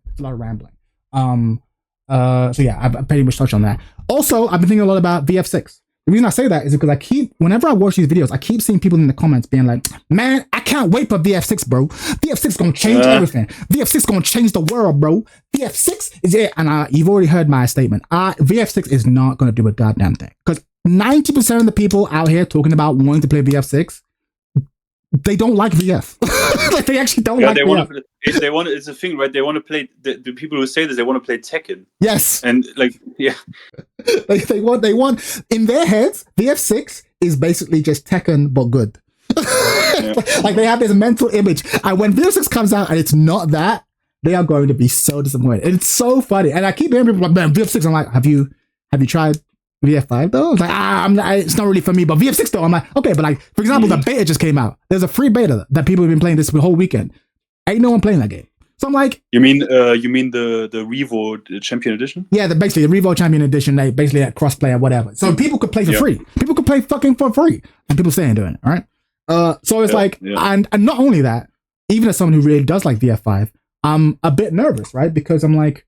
It's a lot of rambling. So yeah, I've pretty much touched on that. Also, I've been thinking a lot about VF6. The reason I say that is because whenever I watch these videos, I keep seeing people in the comments being like, man, I can't wait for VF6, bro. VF6 gonna change everything. VF6 gonna change the world, bro. VF6 is it. And you've already heard my statement. VF6 is not gonna do a goddamn thing. Because 90% of the people out here talking about wanting to play VF6, they don't like VF. Like, they actually don't like VF. It's a thing, right? They want to play, the people who say this, they want to play Tekken. Yes. And like, yeah. they want, in their heads, VF6 is basically just Tekken, but good. Yeah. Like, they have this mental image. And when VF6 comes out and it's not that, they are going to be so disappointed. It's so funny. And I keep hearing people like, man, VF6, I'm like, have you tried VF5 though? It's like, it's not really for me, but VF6 though, I'm like, okay, but like, for example, the beta just came out. There's a free beta that people have been playing this whole weekend. Ain't no one playing that game. So I'm like, you mean the Revo Champion Edition? Yeah, basically the Revo Champion Edition. They basically had crossplay or whatever. So people could play for free. People could play fucking for free, and people staying doing it. All right. So it's like, and not only that, even as someone who really does like VF5, I'm a bit nervous, right? Because I'm like,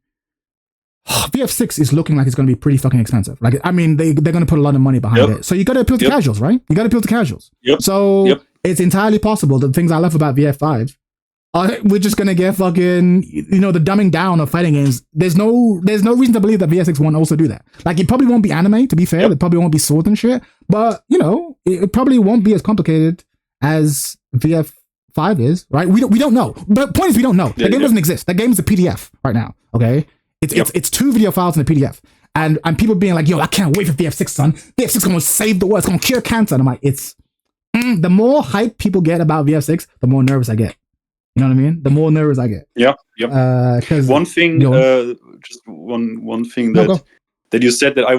VF6 is looking like it's going to be pretty fucking expensive. Like, I mean, they're going to put a lot of money behind it. So you got to appeal to casuals, right? You got to appeal to casuals. So it's entirely possible that the things I love about VF5, we're just going to get fucking, the dumbing down of fighting games. There's no reason to believe that VF6 won't also do that. Like, it probably won't be anime, to be fair. It probably won't be swords and shit. But, it probably won't be as complicated as VF5 is, right? We don't know. But point is, we don't know. That game doesn't exist. That game is a PDF right now, okay? It's 2 video files in a PDF. And people being like, yo, I can't wait for VF6, son. VF6 is going to save the world. It's going to cure cancer. And I'm like, the more hype people get about VF6, the more nervous I get. You know what I mean? The more nervous I get. Yeah. One thing, just one thing that you said that I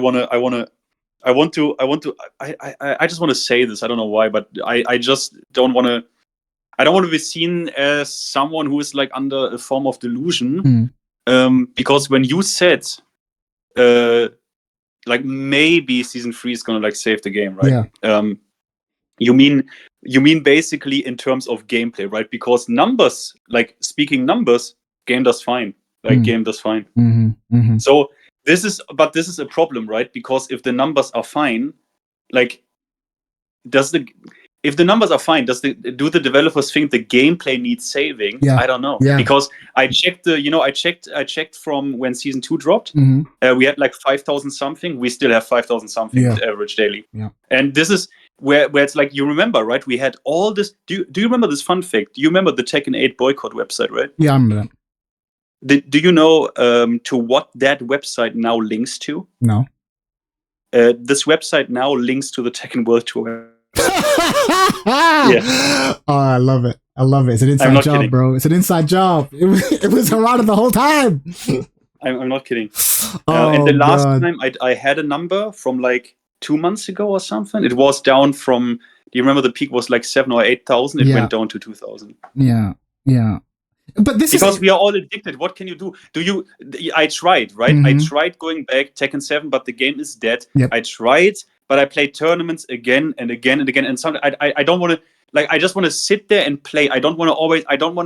just want to say this. I don't know why, but I just don't want to. I don't want to be seen as someone who is like under a form of delusion. Because when you said, like, maybe season 3 is gonna like save the game, right? Yeah. You mean basically in terms of gameplay, right? Because numbers, like speaking numbers, game does fine. Like game does fine. So this is a problem, right? Because if the numbers are fine, like, if the numbers are fine, do the developers think the gameplay needs saving? Yeah. I don't know. Yeah. Because I checked I checked from when season 2 dropped. We had like 5,000 something. We still have 5,000 something average daily. Yeah. And this is where it's like, you remember, right? We had all this. Do you remember this fun fact? Do you remember the Tekken 8 boycott website, right? Yeah, I remember that. Do you know to what that website now links to? No. This website now links to the Tekken World Tour. Oh, I love it. It's an inside job, kidding. Bro. It's an inside job. It was Harada the whole time. I'm not kidding. And the last time I had a number from like 2 months ago or something. It was down from. Do you remember the peak was like 7,000 or 8,000? It went down to 2,000. Yeah. But this because we are all addicted. What can you do? I tried, right? I tried going back Tekken 7, but the game is dead. Yep. I tried. But I played tournaments again and again and again, and I don't want to, like, I just want to sit there and play. I don't want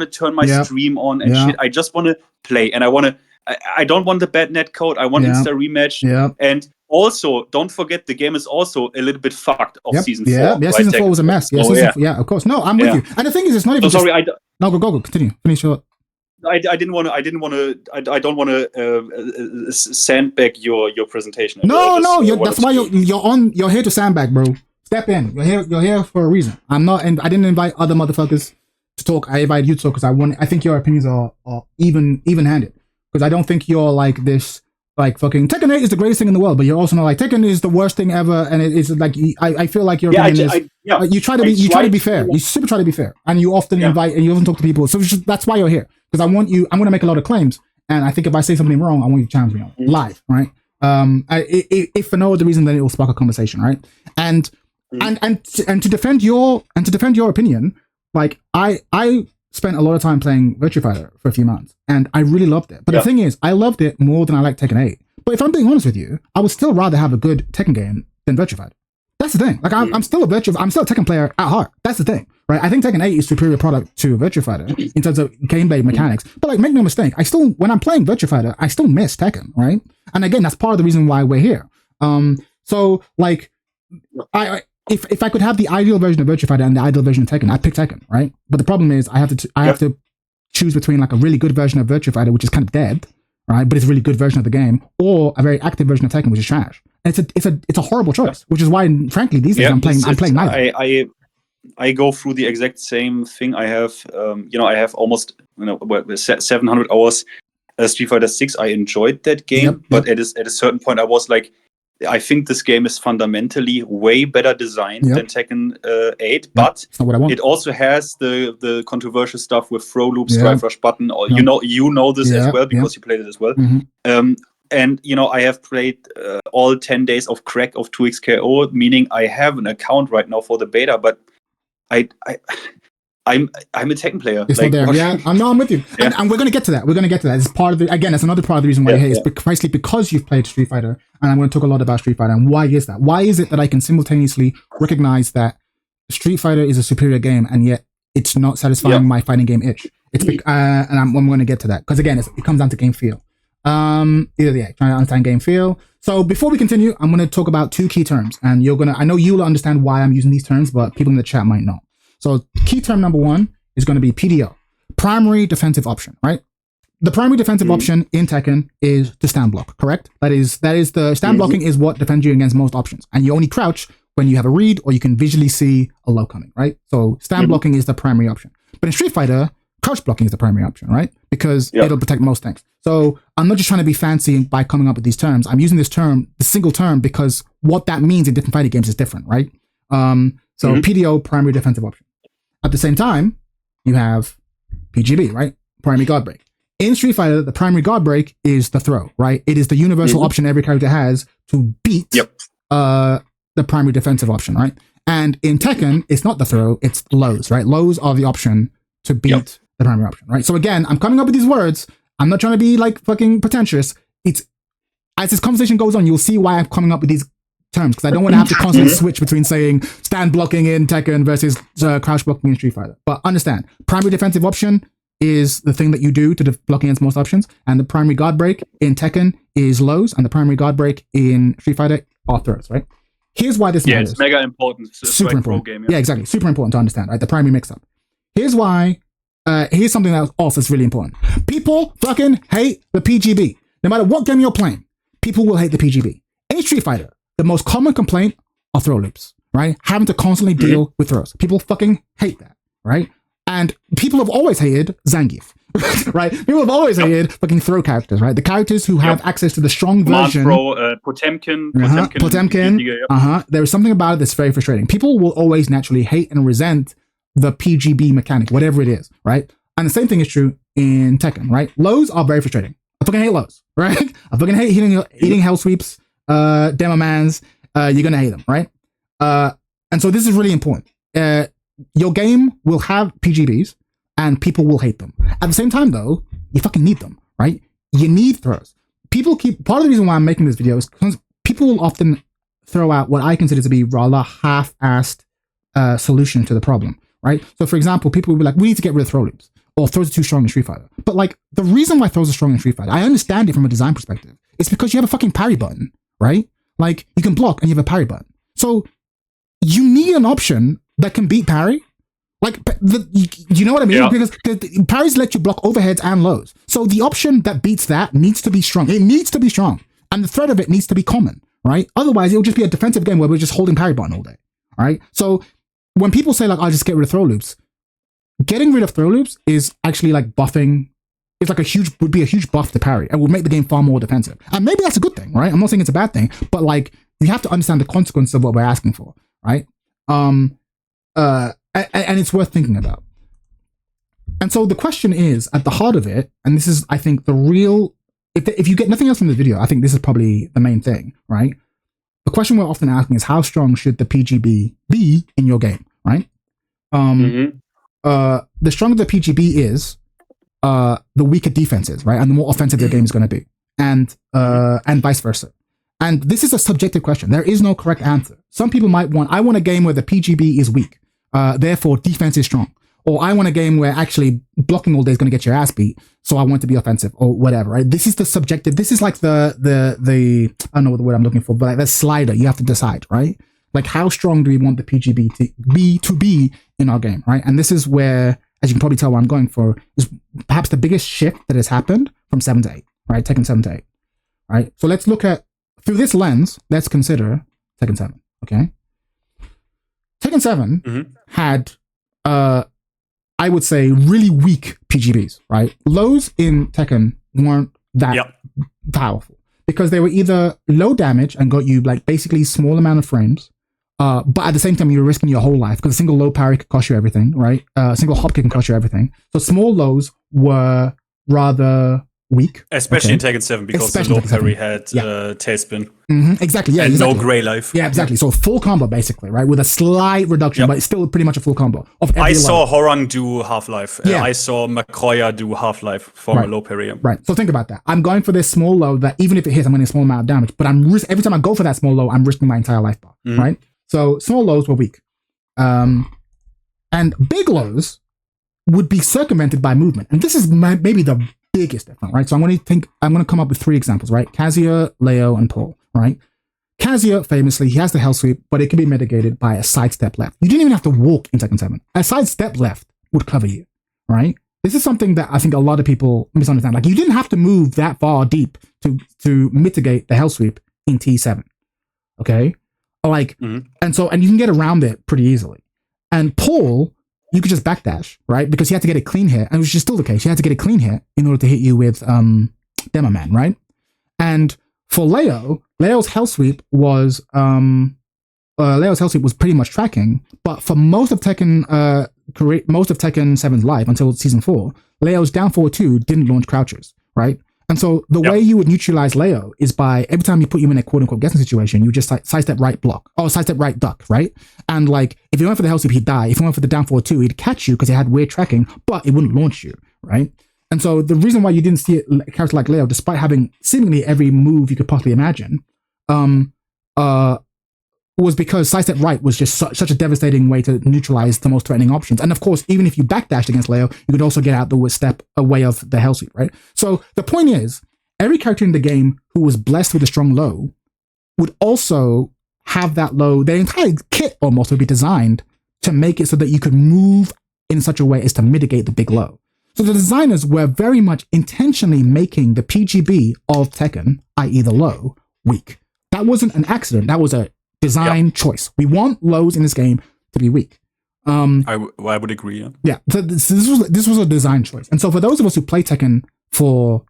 to turn my stream on and shit. I just want to play, and I don't want the bad net code. I want Insta rematch. Yeah. And also, don't forget, the game is also a little bit fucked of season 4. Yeah, right? Season 4 was a mess. Yeah, of course. No, I'm with you. And the thing is, it's not even. No, go. Continue. Finish your. I don't want to sandbag your presentation. No, that's why you're here to sandbag, bro. Step in. You're here for a reason. I'm not, and I didn't invite other motherfuckers to talk. I invited you to talk because I think your opinions are even-handed. Because I don't think you're like this, like, fucking Tekken 8 is the greatest thing in the world, but you're also not like Tekken is the worst thing ever, and it is like I feel like your opinion is you try to be fair. You super try to be fair, and you often invite and you often talk to people. So that's why you're here, because I'm going to make a lot of claims, and I think if I say something wrong, I want you to challenge me on it live, right? If for no other reason than it will spark a conversation, right? And to defend your opinion, like I spent a lot of time playing Virtua Fighter for a few months, and I really loved it. But the thing is, I loved it more than I liked Tekken 8. But if I'm being honest with you, I would still rather have a good Tekken game than Virtua Fighter. That's the thing. Like, I'm still a Tekken player at heart. That's the thing, right? I think Tekken 8 is superior product to Virtua Fighter in terms of gameplay mechanics. But like, make no mistake, when I'm playing Virtua Fighter, I still miss Tekken, right? And again, that's part of the reason why we're here. So like, if I could have the ideal version of Virtua Fighter and the ideal version of Tekken, I'd pick Tekken, right? But the problem is I have to choose between like a really good version of Virtua Fighter, which is kind of dead, right? But it's a really good version of the game, or a very active version of Tekken, which is trash. And it's a horrible choice, which is why, frankly, these days I'm playing neither. I go through the exact same thing. I have, I have almost 700 hours Street Fighter 6. I enjoyed that game, but at a certain point, I was like, I think this game is fundamentally way better designed than Tekken 8, but it also has the controversial stuff with throw loops, drive rush button. Or you know this as well because you played it as well. And I have played all 10 days of crack of 2xKO, meaning I have an account right now for the beta, but I'm a Tekken player. It's like, not there. Yeah, I'm with you. Yeah. And we're going to get to that. It's part of that's another part of the reason why it's precisely because you've played Street Fighter. And I'm going to talk a lot about Street Fighter. And why is that? Why is it that I can simultaneously recognize that Street Fighter is a superior game and yet it's not satisfying my fighting game itch? It's and I'm going to get to that because again, it comes down to game feel. Trying to understand game feel. So before we continue, I'm going to talk about two key terms, and I know you'll understand why I'm using these terms, but people in the chat might not. So key term number one is going to be PDO, primary defensive option, right? The primary defensive option in Tekken is the stand block, correct? That is the stand blocking is what defends you against most options, and you only crouch when you have a read or you can visually see a low coming, right? So stand blocking is the primary option. But in Street Fighter, crouch blocking is the primary option, right? Because it'll protect most things. So I'm not just trying to be fancy by coming up with these terms. I'm using this term, the single term, because what that means in different fighting games is different, right? So PDO, primary defensive option. At the same time, you have PGB, right? Primary guard break. In Street Fighter, the primary guard break is the throw, right? It is the universal option every character has to beat the primary defensive option, right? And in Tekken, it's not the throw, it's lows, right? Lows are the option to beat the primary option, right? So again, I'm coming up with these words. I'm not trying to be like fucking pretentious. It's as this conversation goes on, you'll see why I'm coming up with these terms, because I don't want to have to constantly switch between saying stand blocking in Tekken versus crouch blocking in Street Fighter. But understand, primary defensive option is the thing that you do to block against most options, and the primary guard break in Tekken is lows, and the primary guard break in Street Fighter are throws, right? Here's why this matters. It's mega important. It's super important. Game, yeah, exactly. Super important to understand, right? The primary mix-up. Here's why. Here's something that also is really important. People fucking hate the PGB. No matter what game you're playing, people will hate the PGB. In Street Fighter, the most common complaint are throw loops, right? Having to constantly deal with throws. People fucking hate that, right? And people have always hated Zangief, right? People have always hated fucking throw characters, right? The characters who have access to the strong version. Potemkin. There is something about it that's very frustrating. People will always naturally hate and resent the PGB mechanic, whatever it is, right? And the same thing is true in Tekken, right? Lows are very frustrating. I fucking hate lows, right? I fucking hate eating hell sweeps, demo mans. You're gonna hate them, right? And so this is really important. Your game will have PGBs and people will hate them. At the same time, though, you fucking need them, right? You need throws. Part of the reason why I'm making this video is because people will often throw out what I consider to be rather half-assed solution to the problem, right? So for example, people will be like, we need to get rid of throw loops, or throws are too strong in Street Fighter. But like, the reason why throws are strong in Street Fighter, I understand it from a design perspective. It's because you have a fucking parry button, right? Like, you can block and you have a parry button. So you need an option that can beat parry. Like, you know what I mean? Yeah. Because parries let you block overheads and lows. So the option that beats that needs to be strong. It needs to be strong. And the threat of it needs to be common, right? Otherwise, it'll just be a defensive game where we're just holding parry button all day, right? So when people say, like, I'll just get rid of throw loops, getting rid of throw loops is actually like buffing. It's like would be a huge buff to parry and will make the game far more defensive. And maybe that's a good thing, right? I'm not saying it's a bad thing, but like, you have to understand the consequences of what we're asking for, right? And it's worth thinking about. And so the question is, at the heart of it, and this is, I think, the real, if you get nothing else from this video, I think this is probably the main thing, right? The question we're often asking is, how strong should the PGB be in your game, right? The stronger the PGB is, the weaker defense is, right? And the more offensive your game is going to be, and vice versa. And this is a subjective question. There is no correct answer. Some people might I want a game where the PGB is weak. Therefore, defense is strong. Or I want a game where actually blocking all day is going to get your ass beat, so I want to be offensive or whatever, right? This is the subjective. This is like the I don't know what the word I'm looking for, but like the slider. You have to decide, right? Like how strong do we want the PGB to be in our game, right? And this is where, as you can probably tell, what I'm going for is perhaps the biggest shift that has happened from 7 to 8, right? Tekken 7 to 8, right? So let's look at through this lens. Let's consider Tekken 7. Okay, Tekken 7 had I would say really weak PGBs, right? Lows in Tekken weren't that powerful because they were either low damage and got you like basically small amount of frames, but at the same time you were risking your whole life because a single low parry could cost you everything, right? A single hop kick can cost you everything. So small lows were rather weak, especially in Tekken 7 because the low parry had tailspin. Exactly, yeah, and exactly. no grey life. Yeah, exactly. So full combo basically, right? With a slight reduction, but it's still pretty much a full combo of every I saw Horang do half-life. I saw Macroya do half-life from a low parry. Right. So think about that. I'm going for this small low that even if it hits, I'm getting a small amount of damage. But every time I go for that small low, I'm risking my entire life bar, right? So small lows were weak. And big lows would be circumvented by movement. And this is maybe the biggest difference, right? So I'm going to come up with 3 examples, right? Kazuya, Leo, and Paul, right? Kazuya, famously, he has the hell sweep, but it can be mitigated by a sidestep left. You didn't even have to walk in Tekken 7. A sidestep left would cover you, right? This is something that I think a lot of people misunderstand. Like, you didn't have to move that far deep to mitigate the hell sweep in T7, okay? Like, and you can get around it pretty easily. And Paul, you could just backdash, right? Because he had to get a clean hit, and which is still the case. He had to get a clean hit in order to hit you with Demo Man, right? And for Leo's hell sweep was pretty much tracking, but for most of Tekken 7's life until season 4, Leo's down forward 2 didn't launch crouchers, right? And so the way you would neutralize Leo is by every time you put you in a quote unquote guessing situation, you just sidestep right block or sidestep right duck, right? And like if you went for the hell sweep, he'd die. If you went for the down forward 2, he'd catch you because he had weird tracking, but it wouldn't launch you, right? And so the reason why you didn't see a character like Leo, despite having seemingly every move you could possibly imagine, was because sidestep right was just such a devastating way to neutralize the most threatening options. And of course, even if you backdashed against Leo, you could also get out the step away of the hell sweep, right? So the point is, every character in the game who was blessed with a strong low would also have that low. Their entire kit almost would be designed to make it so that you could move in such a way as to mitigate the big low. So the designers were very much intentionally making the PGB of Tekken, i.e. the low, weak. That wasn't an accident. That was a design choice. We want lows in this game to be weak. I would agree. Yeah. So this was a design choice. And so for those of us who play Tekken for,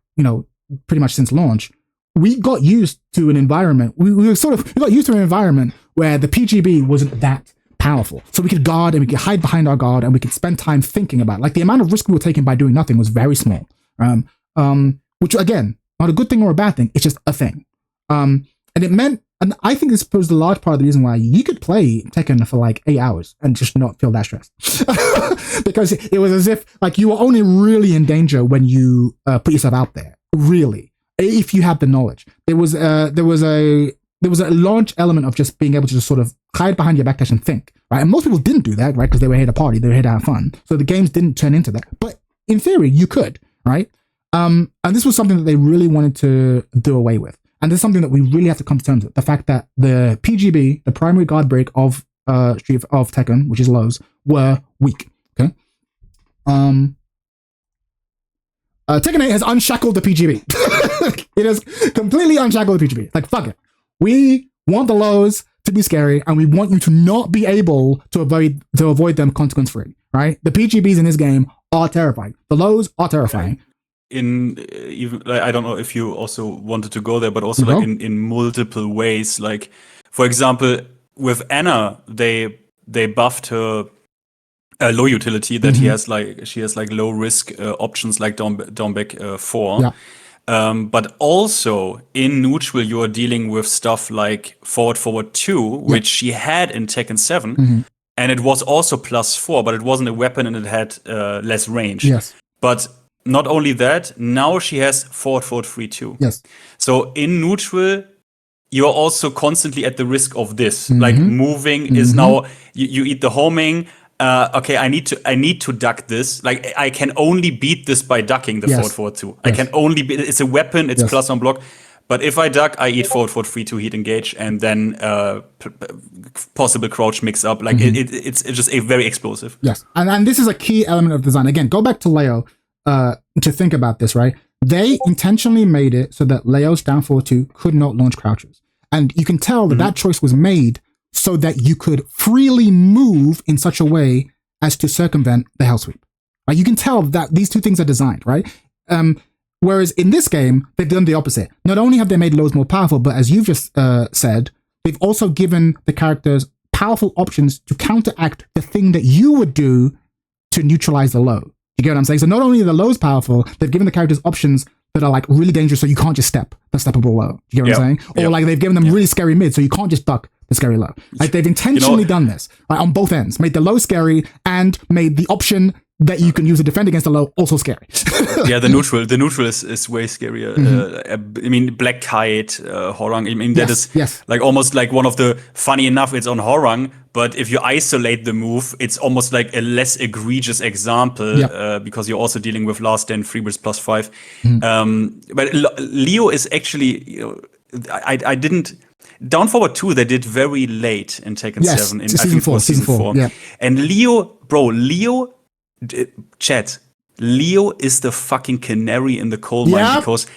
pretty much since launch, we got used to an environment. We got used to an environment where the PGB wasn't that powerful. So we could guard and we could hide behind our guard and we could spend time thinking about it. Like the amount of risk we were taking by doing nothing was very small. Which again, not a good thing or a bad thing. It's just a thing. And it meant, and I think this was a large part of the reason why you could play Tekken for like 8 hours and just not feel that stressed. Because it was as if like you were only really in danger when you put yourself out there. Really, if you had the knowledge. There was a large element of just being able to just sort of hide behind your backdash and think, right? And most people didn't do that, right? Because they were here to party, they were here to have fun. So the games didn't turn into that. But in theory, you could, right? And this was something that they really wanted to do away with. And this is something that we really have to come to terms with. The fact that the PGB, the primary guard break of Tekken, which is lows, were weak. Okay. Tekken 8 has unshackled the PGB. It has completely unshackled the PGB. Like, fuck it. We want the lows to be scary, and we want you to not be able to avoid them consequence-free, right? The PGBs in this game are terrifying. The lows are terrifying. Even I don't know if you also wanted to go there, but also like in multiple ways. Like, for example, with Anna, they buffed her low utility that she has like low risk options like down back 4. Yeah. But also in neutral, you are dealing with stuff like forward 2, which she had in Tekken 7, and it was also +4, but it wasn't a weapon and it had less range. Yes. But not only that, now she has forward 3 too. Yes. So in neutral, you're also constantly at the risk of this. Like moving is now, you eat the homing, okay, I need to duck this. Like, I can only beat this by ducking the forward 2. I can only it's a weapon, it's plus on block. But if I duck, I eat forward 3 to heat engage, and then possible crouch mix up. Like it's just a very explosive. Yes, and this is a key element of design. Again, go back to Leo to think about this, right? They intentionally made it so that Leo's down forward 2 could not launch crouches. And you can tell that that choice was made so that you could freely move in such a way as to circumvent the hell sweep. Like, you can tell that these two things are designed, right? Whereas in this game, they've done the opposite. Not only have they made lows more powerful, but as you've just said, they've also given the characters powerful options to counteract the thing that you would do to neutralize the low. You get what I'm saying? So not only are the lows powerful, they've given the characters options that are like really dangerous, so you can't just step the steppable low. You get what I'm saying? Or like they've given them really scary mid, so you can't just duck the scary low. Like, they've intentionally done this, like, on both ends, made the low scary and made the option that you can use to defend against the low also scary. The neutral is way scarier. I mean, Black Kite, Horang. I mean, that is like almost like one of the, funny enough, it's on Horang, but if you isolate the move, it's almost like a less egregious example because you're also dealing with last stand freebirds +5. But Leo is actually, you know, I didn't. Down forward 2, they did very late in Tekken 7. In season 4. Yeah. And Leo, chat, Leo is the fucking canary in the coal mine because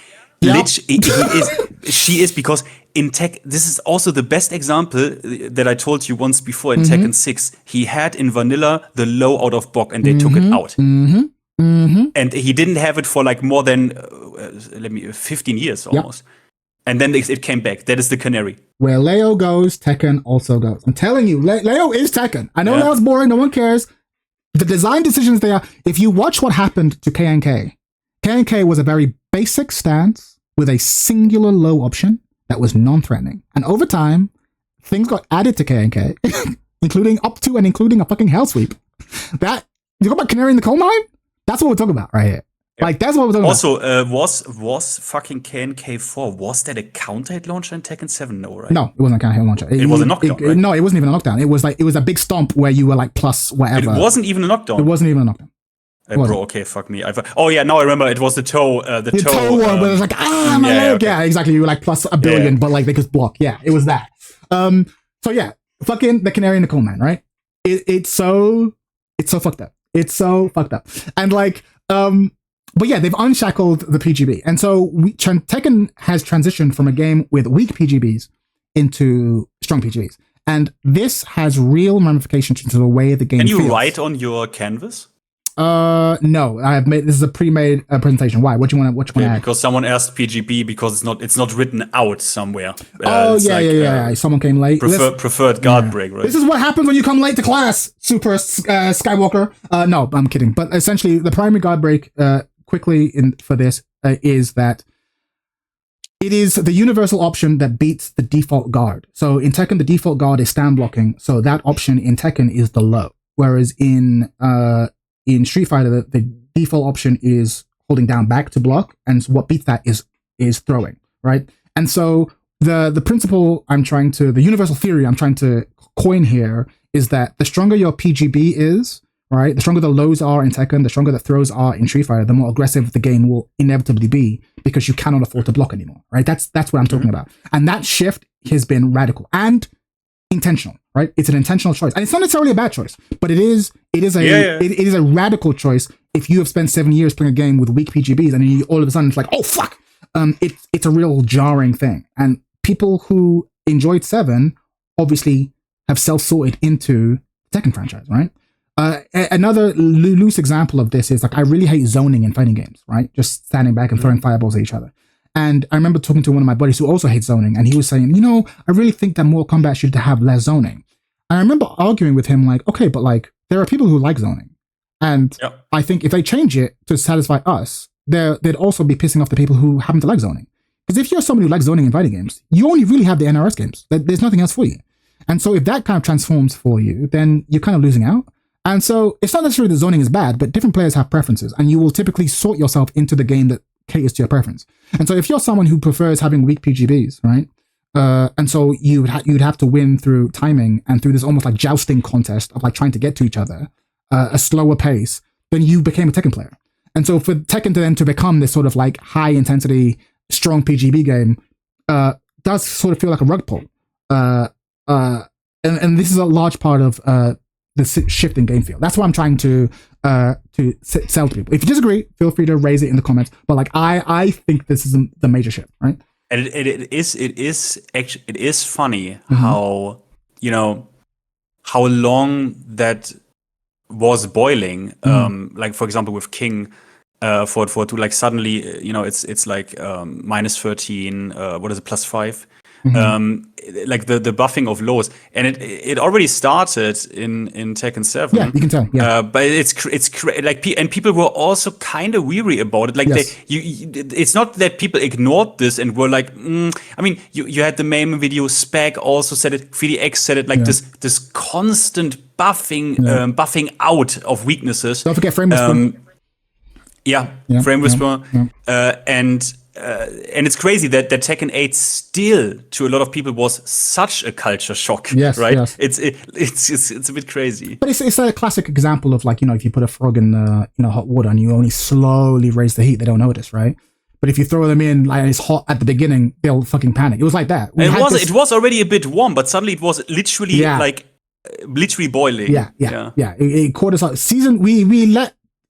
she is because in Tekken, this is also the best example that I told you once before in Tekken 6. He had in vanilla the low out of block and they took it out. And he didn't have it for like more than 15 years almost. And then it came back. That is the canary. Where Leo goes, Tekken also goes. I'm telling you, Leo is Tekken. I know Leo's boring, no one cares. The design decisions there, if you watch what happened to KNK was a very basic stance with a singular low option that was non-threatening. And over time, things got added to KNK, including a fucking hell sweep. That, you talk about canary in the coal mine? That's what we're talking about right here. Like, that's what we're talking about. Also, was fucking KNK4, was that a counter hit launcher in Tekken 7? No, right? No, it wasn't a counter hit launcher. It was a knockdown, right? No, it wasn't even a knockdown. It was a big stomp where you were like plus whatever. It wasn't even a knockdown. It wasn't even a knockdown. Bro, okay, fuck me. Oh yeah, now I remember. It was the toe. The toe one where it was like, my leg. Okay. Yeah, exactly. You were like plus a billion, but like they could block. Yeah, it was that. So yeah, fucking the canary in the coal mine, right? It's so fucked up. It's so fucked up. And like, but yeah, they've unshackled the PGB. And so Tekken has transitioned from a game with weak PGBs into strong PGBs. And this has real ramifications into the way the game feels. Can you write on your canvas? No, this is a pre-made presentation. Why? What you want to add? Because someone asked PGB because it's not written out somewhere. Someone came late. Preferred guard break, right? This is what happens when you come late to class, Super Skywalker. No, I'm kidding. But essentially, the primary guard break, quickly for this, is that it is the universal option that beats the default guard. So in Tekken, the default guard is stand blocking. So that option in Tekken is the low. Whereas in Street Fighter, the default option is holding down back to block, and what beats that is throwing, right? And so the principle the universal theory I'm trying to coin here is that the stronger your PGB is, right, the stronger the lows are in Tekken, the stronger the throws are in Street Fighter, the more aggressive the game will inevitably be because you cannot afford to block anymore, right? That's what I'm talking about. And that shift has been radical and intentional, right? It's an intentional choice, and it's not necessarily a bad choice, but it is a radical choice. If you have spent 7 years playing a game with weak PGBs, and then all of a sudden it's like, oh fuck, it's a real jarring thing. And people who enjoyed 7 obviously have self-sorted into the Tekken franchise, right? Another loose example of this is like, I really hate zoning in fighting games, right? Just standing back and throwing fireballs at each other. And I remember talking to one of my buddies who also hates zoning, and he was saying, I really think that Mortal Kombat should have less zoning. And I remember arguing with him like, okay, but like, there are people who like zoning. And I think if they change it to satisfy us, they'd also be pissing off the people who happen to like zoning. Because if you're somebody who likes zoning in fighting games, you only really have the NRS games. There's nothing else for you. And so if that kind of transforms for you, then you're kind of losing out. And so it's not necessarily that zoning is bad, but different players have preferences, and you will typically sort yourself into the game that caters to your preference. And so if you're someone who prefers having weak PGBs, right, And so you'd have to win through timing and through this almost like jousting contest of like trying to get to each other, a slower pace. Then you became a Tekken player. And so for Tekken to become this sort of like high intensity, strong PGB game, does sort of feel like a rug pull. And this is a large part of the shift in game feel. That's what I'm trying to sell to people. If you disagree, feel free to raise it in the comments. But like I think this is the major shift, right? And it is funny how, you know, how long that was boiling. Like for example with King, for to like suddenly, you know, it's like minus 13, what is it, plus 5? Like the buffing of lows, and it already started in Tekken 7. Yeah, you can tell. Yeah, but it's like and people were also kind of weary about it. Like it's not that people ignored this and were like, I mean, you had the meme video. Spec also said it. VDX said it. Like this constant buffing out of weaknesses. Don't forget Frame Whisper. Frame Whisper, and it's crazy that Tekken 8 still, to a lot of people, was such a culture shock. Yes, right? Yes. It's a bit crazy. But it's a classic example of like, you know, if you put a frog in hot water and you only slowly raise the heat, they don't notice, right? But if you throw them in like it's hot at the beginning, they'll fucking panic. It was like that. It was already a bit warm, but suddenly it was literally like literally boiling. Yeah. It caught us out.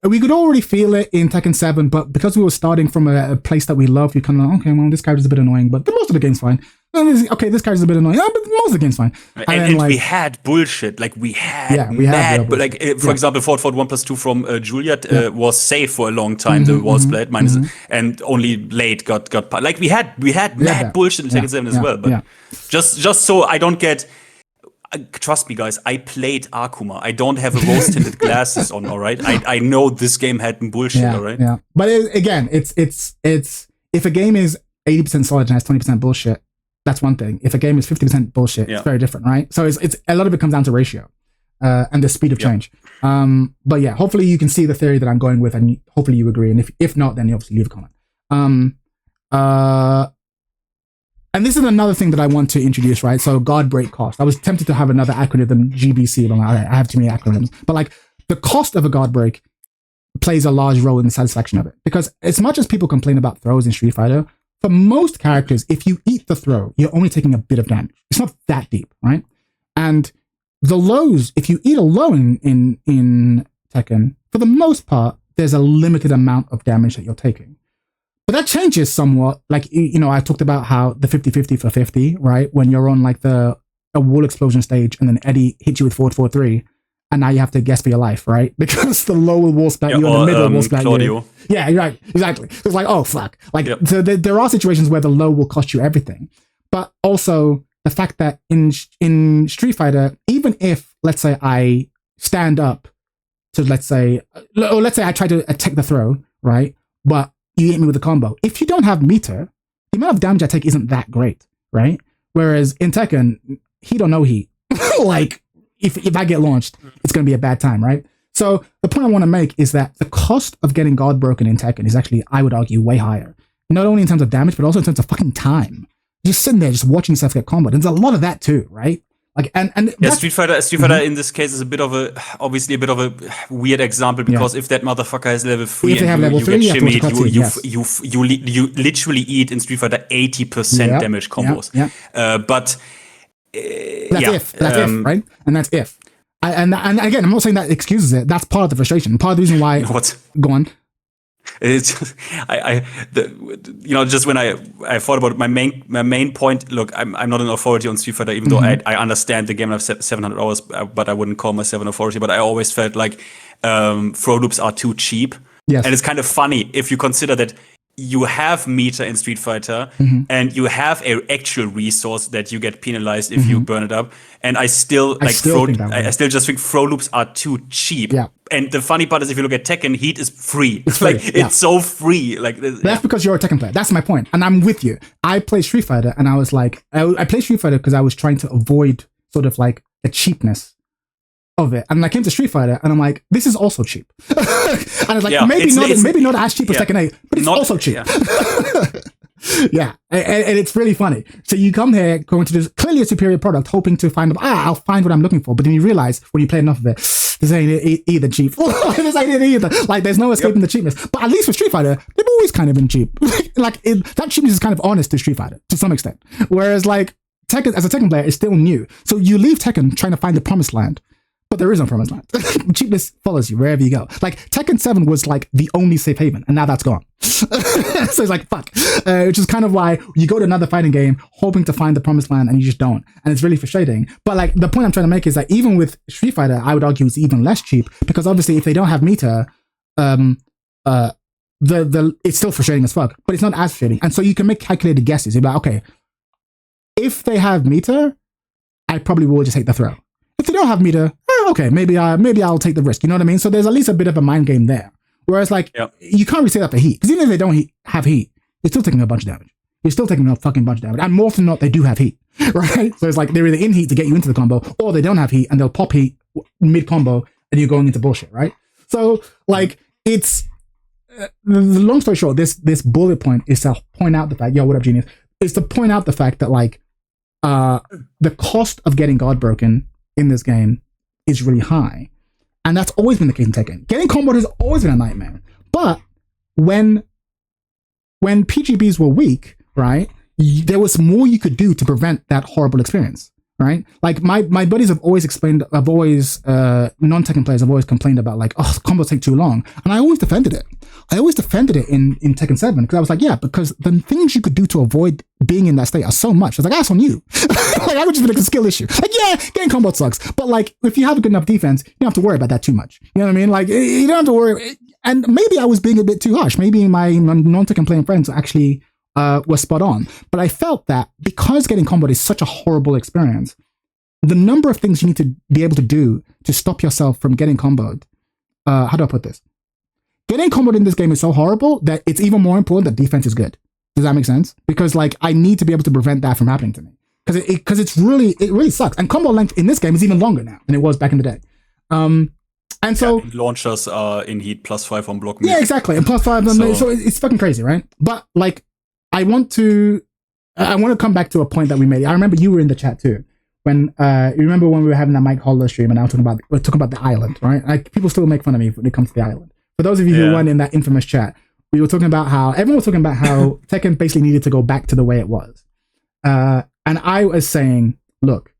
We could already feel it in Tekken 7, but because we were starting from a place that we love, you kind of like, okay, well, this character's a bit annoying, but most of the game's fine. Okay, this character's a bit annoying, but most of the game's fine. And like, we had bullshit. Like, we had mad, but like, for example, Fort 1+2 from Juliet was safe for a long time, the wall split, and only late got like, we had mad bullshit in Tekken 7 as well, but just so I don't get... Trust me, guys, I played Akuma. I don't have a rose-tinted glasses on, all right? I know this game had bullshit, all right? Yeah, but again, it's if a game is 80% solid and has 20% bullshit, that's one thing. If a game is 50% bullshit, it's very different, right? So it's a lot of it comes down to ratio and the speed of change. But yeah, hopefully you can see the theory that I'm going with, and hopefully you agree. And if not, then you obviously leave a comment. And this is another thing that I want to introduce, right? So guard break cost. I was tempted to have another acronym, GBC, but I have too many acronyms. But like the cost of a guard break plays a large role in the satisfaction of it. Because as much as people complain about throws in Street Fighter, for most characters, if you eat the throw, you're only taking a bit of damage. It's not that deep, right? And the lows, if you eat a low in Tekken, for the most part, there's a limited amount of damage that you're taking. But that changes somewhat. Like, you know, I talked about how the 50-50 for 50, right? When you're on like a wall explosion stage and then Eddie hits you with 4-4-3 and now you have to guess for your life, right? Because the lower wall splat you and the middle wall splat you. Yeah, right. Exactly. It's like, oh, fuck. Like, so there are situations where the low will cost you everything. But also the fact that in Street Fighter, even if, let's say, I stand up to, let's say I try to attack the throw, right? But you hit me with a combo. If you don't have meter, the amount of damage I take isn't that great, right? Whereas in Tekken, heat or no heat, like if I get launched, it's going to be a bad time, right? So the point I want to make is that the cost of getting guard broken in Tekken is actually, I would argue, way higher. Not only in terms of damage, but also in terms of fucking time. Just sitting there, just watching yourself get comboed. There's a lot of that too, right? Like and Street Fighter in this case is obviously a bit of a weird example, because if that motherfucker has level 3 and you get shimmied, you literally eat in Street Fighter 80% damage combos. But that's if, right? And that's if. And again, I'm not saying that excuses it. That's part of the frustration. Part of the reason why. Go on. It's just, just when I thought about it, my main point. Look, I'm not an authority on Street Fighter, even though I understand the game. I have 700 hours, but I wouldn't call myself an authority. But I always felt like throw loops are too cheap. Yes. And it's kind of funny if you consider that you have meter in Street Fighter and you have an actual resource that you get penalized if you burn it up. And I still just think throw loops are too cheap. Yeah. And the funny part is, if you look at Tekken, heat is free. It's free. It's so free. Like that's because you're a Tekken player. That's my point. And I'm with you. I play Street Fighter and I was like, I play Street Fighter because I was trying to avoid sort of like the cheapness of it. And I came to Street Fighter and I'm like, this is also cheap. And I was like, maybe not as cheap as Tekken 8, but it's also cheap. Yeah, and it's really funny. So you come here going to this clearly a superior product, hoping to find, I'll find what I'm looking for. But then you realize when you play enough of it, this ain't either cheap. This ain't it either. Like, there's no escaping the cheapness. But at least for Street Fighter, they've always kind of been cheap. Like, that cheapness is kind of honest to Street Fighter to some extent. Whereas, like, Tekken, as a Tekken player, is still new. So you leave Tekken trying to find the promised land. But there is no promised land. Cheapness follows you wherever you go. Like, Tekken 7 was like the only safe haven, and now that's gone. So it's like, fuck. Which is kind of why you go to another fighting game hoping to find the promised land, and you just don't. And it's really frustrating. But like, the point I'm trying to make is that even with Street Fighter, I would argue it's even less cheap, because obviously if they don't have meter, it's still frustrating as fuck, but it's not as frustrating. And so you can make calculated guesses about, okay, if they have meter, I probably will just take the throw. If they don't have meter, okay, maybe I'll take the risk. You know what I mean? So there's at least a bit of a mind game there. Whereas, like, you can't really say that for heat, because even if they don't have heat, you're still taking a bunch of damage. You're still taking a fucking bunch of damage. And more often than not, they do have heat, right? So it's like they're either in heat to get you into the combo, or they don't have heat and they'll pop heat mid combo and you're going into bullshit, right? So like, it's the long story short, this bullet point is to point out the fact, what up, genius? Is to point out the fact that, like, the cost of getting guard broken in this game is really high, and that's always been the case in Tekken. Getting comboed has always been a nightmare. But when PGBs were weak, right, there was more you could do to prevent that horrible experience, right? Like, my buddies have always non-Tekken players have always complained about, like, combos take too long, and I always defended it. I always defended it in Tekken 7, because I was like, because the things you could do to avoid being in that state are so much. I was like, that's on you. Like, I would just be like a skill issue. Like, getting combo sucks, but like, if you have a good enough defense, you don't have to worry about that too much. You know what I mean? Like, you don't have to worry. And maybe I was being a bit too harsh. Maybe my non-Tekken playing friends actually were spot on. But I felt that because getting comboed is such a horrible experience, the number of things you need to be able to do to stop yourself from getting comboed. How do I put this? Getting comboed in this game is so horrible that it's even more important that defense is good. Does that make sense? Because, like, I need to be able to prevent that from happening to me. Because it really sucks. And combo length in this game is even longer now than it was back in the day. And so launchers are in heat +5 on block. Yeah, exactly. And +5 so it's fucking crazy, right? But like, I want to come back to a point that we made. I remember you were in the chat too. When you remember when we were having that Mike Hollow stream, and I was talking about the island, right? Like, people still make fun of me when it comes to the island. For those of you who weren't in that infamous chat, we were talking about how everyone was talking about how Tekken basically needed to go back to the way it was. And I was saying, look,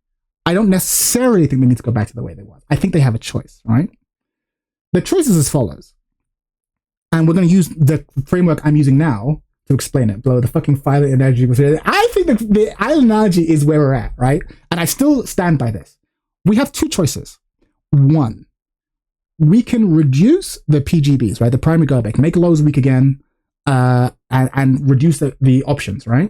I don't necessarily think they need to go back to the way they was. I think they have a choice, right? The choice is as follows. And we're going to use the framework I'm using now to explain it. Blow the fucking fire energy. I think the island analogy is where we're at, right? And I still stand by this. We have two choices. One, we can reduce the PGBs, right? The primary guard back, make lows weak again, and reduce the options, right?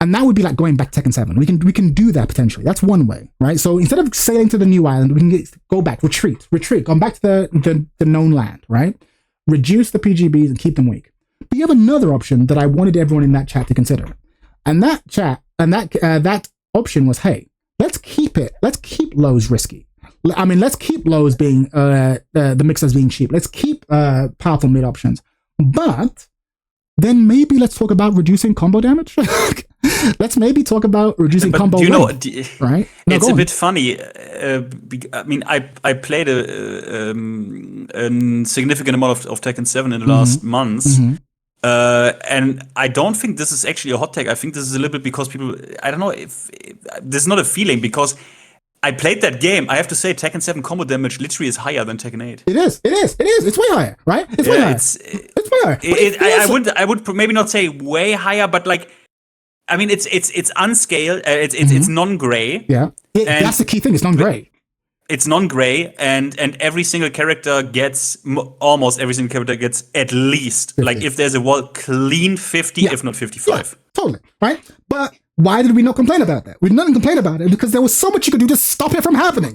And that would be like going back to Tekken 7. We can do that potentially. That's one way, right? So instead of sailing to the new island, we can go back, retreat, go back to the known land, right? Reduce the PGBs and keep them weak. But you have another option that I wanted everyone in that chat to consider, and that option was, hey, let's keep lows risky. I mean, let's keep lows being the mixers being cheap. Let's keep powerful mid options, but then maybe let's talk about reducing combo damage. Let's maybe talk about reducing combo length, right? No, it's a bit funny. I mean, I played a significant amount of Tekken 7 in the last months. And I don't think this is actually a hot take. I think this is a little bit because people, I don't know if this is not a feeling, because I played that game. I have to say, Tekken 7 combo damage literally is higher than Tekken 8. It is. It's way higher, right? It's way higher. It's way higher. I would maybe not say way higher, but like, I mean, it's unscaled. It's non-gray. Yeah, that's the key thing. It's non-gray. It's non-gray, and every single character gets almost every single character gets at least 50. Like, if there's a wall, clean 50, if not 55. Yeah, totally, right? But why did we not complain about that? We didn't complain about it because there was so much you could do to stop it from happening,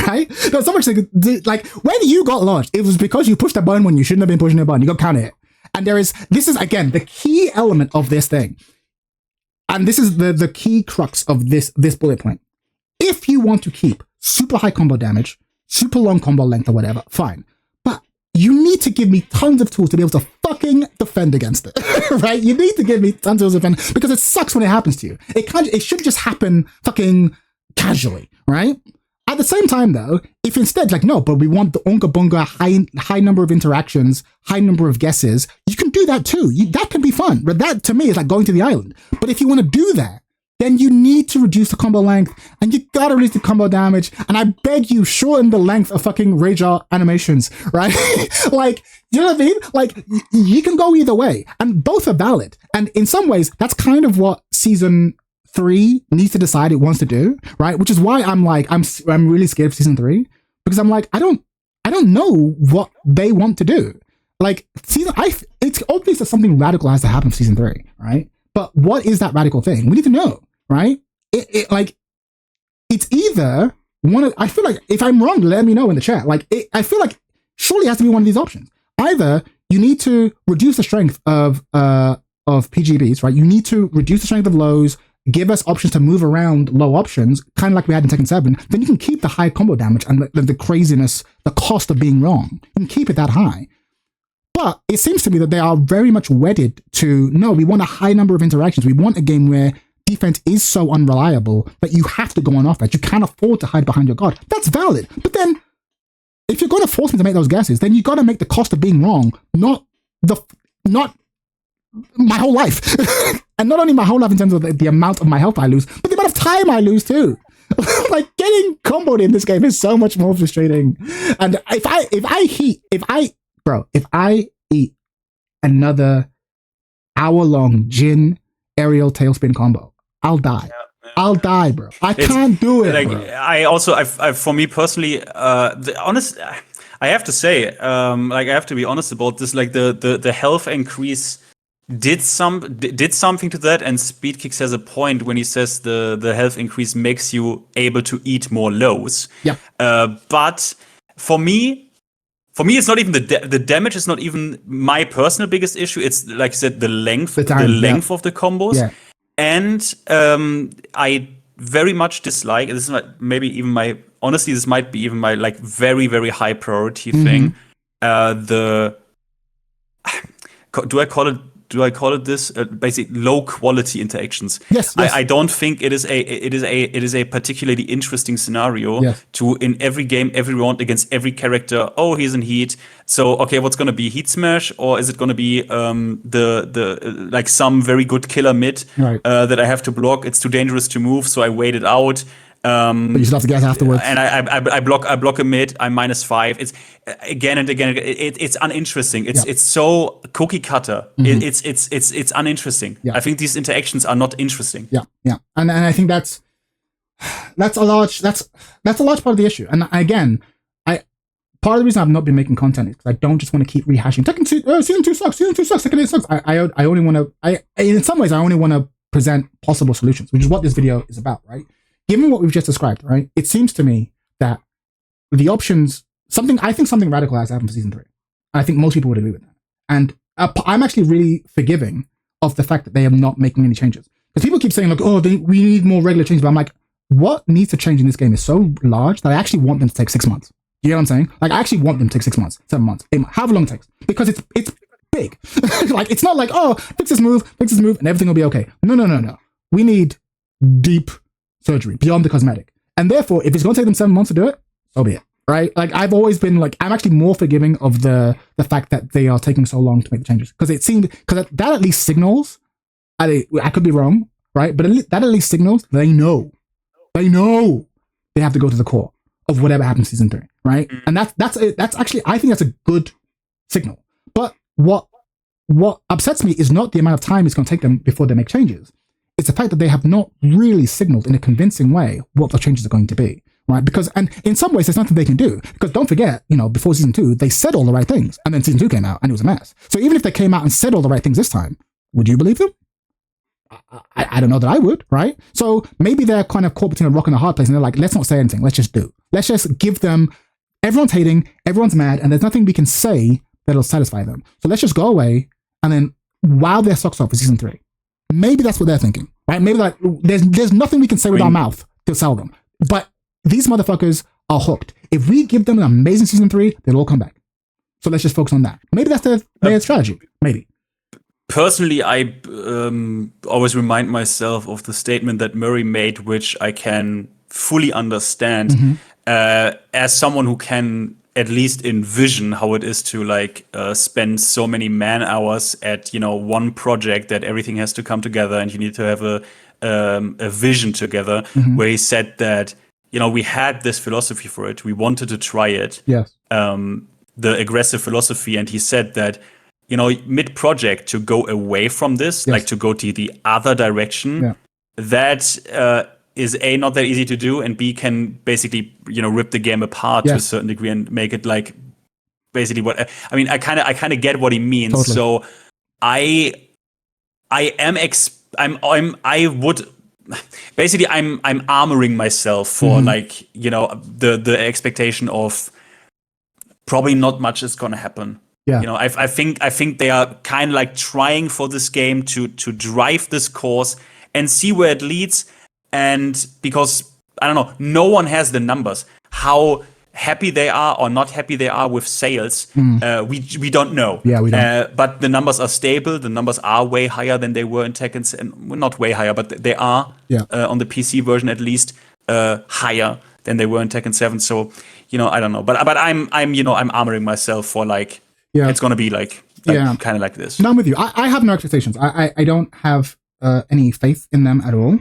right? There was so much you could do. Like, when you got launched, it was because you pushed a button when you shouldn't have been pushing a button. You got counter hit. And this is, again, the key element of this thing. And this is the key crux of this bullet point. If you want to keep super high combo damage, super long combo length or whatever, fine. But you need to give me tons of tools to be able to fucking defend against it, right? You need to give me tons of defend because it sucks when it happens to you. It should just happen fucking casually, right? At the same time, though, if instead, like, no, but we want the Unga Bunga high number of interactions, high number of guesses, you can do that too. That can be fun. But that, to me, is like going to the island. But if you want to do that, then you need to reduce the combo length, and you gotta reduce the combo damage, and I beg you, shorten the length of fucking rage art animations, right? Like, you know what I mean? Like, you can go either way, and both are valid. And in some ways, that's kind of what Season 3 needs to decide it wants to do, right? Which is why I'm like, I'm really scared of Season 3, because I'm like, I don't know what they want to do. Like, it's obvious that something radical has to happen for Season 3, right? But what is that radical thing? We need to know, right? It's either I feel like, if I'm wrong, let me know in the chat. Like, I feel like surely it has to be one of these options. Either you need to reduce the strength of PGBs, right? You need to reduce the strength of lows, give us options to move around low options, kind of like we had in Tekken 7. Then you can keep the high combo damage and the craziness, the cost of being wrong. You can keep it that high. But it seems to me that they are very much wedded to, no, we want a high number of interactions. We want a game where defense is so unreliable that you have to go on offense. You can't afford to hide behind your guard. That's valid. But then, if you're going to force me to make those guesses, then you got to make the cost of being wrong, not my whole life. And not only my whole life in terms of the amount of my health I lose, but the amount of time I lose too. Like, getting comboed in this game is so much more frustrating. And if I eat another hour-long Jin aerial tailspin combo, I'll die. I'll die, bro. I can't do it. Like, bro. I for me personally, I have to say, like, I have to be honest about this. Like, the health increase did something to that, and Speedkicks has a point when he says the health increase makes you able to eat more lows. Yeah. But for me, it's not even the damage is not even my personal biggest issue. It's, like you said, the length of the combos. Yeah. And I very much dislike, this is maybe even my, honestly, this might be even my, like, very, very high priority thing. Do I call it this? Basically, low quality interactions. Yes. I don't think it is a particularly interesting scenario to, in every game, every round against every character. Oh, he's in heat. So, okay, what's gonna be heat smash, or is it gonna be the like some very good killer mid that I have to block? It's too dangerous to move, so I wait it out. But you still have to guess afterwards. And I block a mid. I'm -5. It's again and again. It's uninteresting. It's so cookie cutter. It's uninteresting. Yeah. I think these interactions are not interesting. Yeah. And I think that's a large part of the issue. And again, part of the reason I've not been making content is because I don't just want to keep rehashing. Tekken 2, Season 2 sucks. Tekken 8 sucks. I only want to. In some ways, I only want to present possible solutions, which is what this video is about, right? Given what we've just described, right, it seems to me that the options, I think something radical has happened for Season 3. I think most people would agree with that. And I'm actually really forgiving of the fact that they are not making any changes. Because people keep saying, like, oh, we need more regular changes. But I'm like, what needs to change in this game is so large that I actually want them to take 6 months. You know what I'm saying? Like, I actually want them to take 6 months, 7 months, 8 months, however long it takes. Because it's big. Like, it's not like, oh, fix this move, and everything will be okay. No. We need deep surgery beyond the cosmetic, and therefore, if it's going to take them 7 months to do it, so be it, right? Like, I've always been like, I'm actually more forgiving of the fact that they are taking so long to make the changes, because that at least signals, I could be wrong, right? But that at least signals they know they have to go to the core of whatever happens in Season 3, right? And that's actually, I think that's a good signal. But what upsets me is not the amount of time it's going to take them before they make changes. It's the fact that they have not really signaled in a convincing way what the changes are going to be, right? Because, and in some ways, there's nothing they can do. Because don't forget, before Season 2, they said all the right things, and then Season 2 came out, and it was a mess. So even if they came out and said all the right things this time, would you believe them? I don't know that I would, right? So maybe they're kind of caught between a rock and a hard place, and they're like, let's not say anything. Let's just do. Let's just give them. Everyone's hating, everyone's mad, and there's nothing we can say that'll satisfy them. So let's just go away, and then wow their socks off for Season 3. Maybe that's what they're thinking, right? Maybe like there's nothing we can say with our mouth to sell them. But these motherfuckers are hooked. If we give them an amazing Season 3, they'll all come back. So let's just focus on that. Maybe that's their strategy. Maybe. personally, I always remind myself of the statement that Murray made, which I can fully understand as someone who can at least envision how it is to like spend so many man hours at one project that everything has to come together and you need to have a vision together. Where he said that we had this philosophy for it, we wanted to try it, the aggressive philosophy, and he said that mid-project to go away from this, like to go to the other direction, that is A, not that easy to do, and B, can basically rip the game apart to a certain degree and make it like basically what I mean. I kind of get what he means. Totally. So I would basically I'm armoring myself for like the expectation of probably not much is gonna happen. Yeah. I think they are kind of like trying for this game to drive this course and see where it leads. And because I don't know, no one has the numbers. How happy they are or not happy they are with sales, we don't know. Yeah, we don't. But the numbers are stable. The numbers are way higher than they were in Tekken, and well, not way higher, but they are on the PC version at least higher than they were in Tekken 7. So I don't know. But I'm armoring myself for like. Yeah. It's going to be like kind of like this. No, I'm with you. I have no expectations. I don't have any faith in them at all.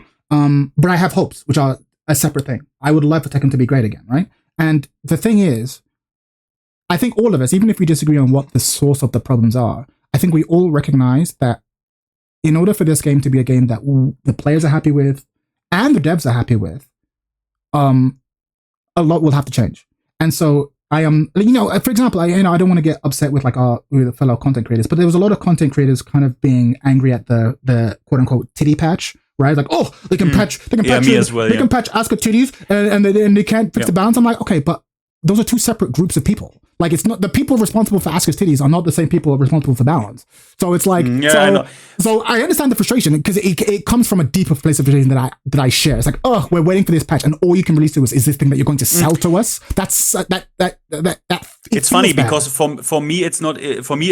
But I have hopes, which are a separate thing. I would love for Tekken to be great again, right? And the thing is, I think all of us, even if we disagree on what the source of the problems are, I think we all recognize that in order for this game to be a game that the players are happy with and the devs are happy with, a lot will have to change. And so I am, for example, I don't want to get upset with like with the fellow content creators, but there was a lot of content creators kind of being angry at the quote unquote titty patch, right? Like, oh, they can patch Asuka titties and they can't fix the balance. I'm like, okay, but those are two separate groups of people. Like, it's not the people responsible for Asuka's titties are not the same people responsible for balance. So it's like, so I understand the frustration because it comes from a deeper place of frustration that I share. It's like, oh, we're waiting for this patch, and all you can release to us is this thing that you're going to sell to us. That's that. It's funny because for me it's not for me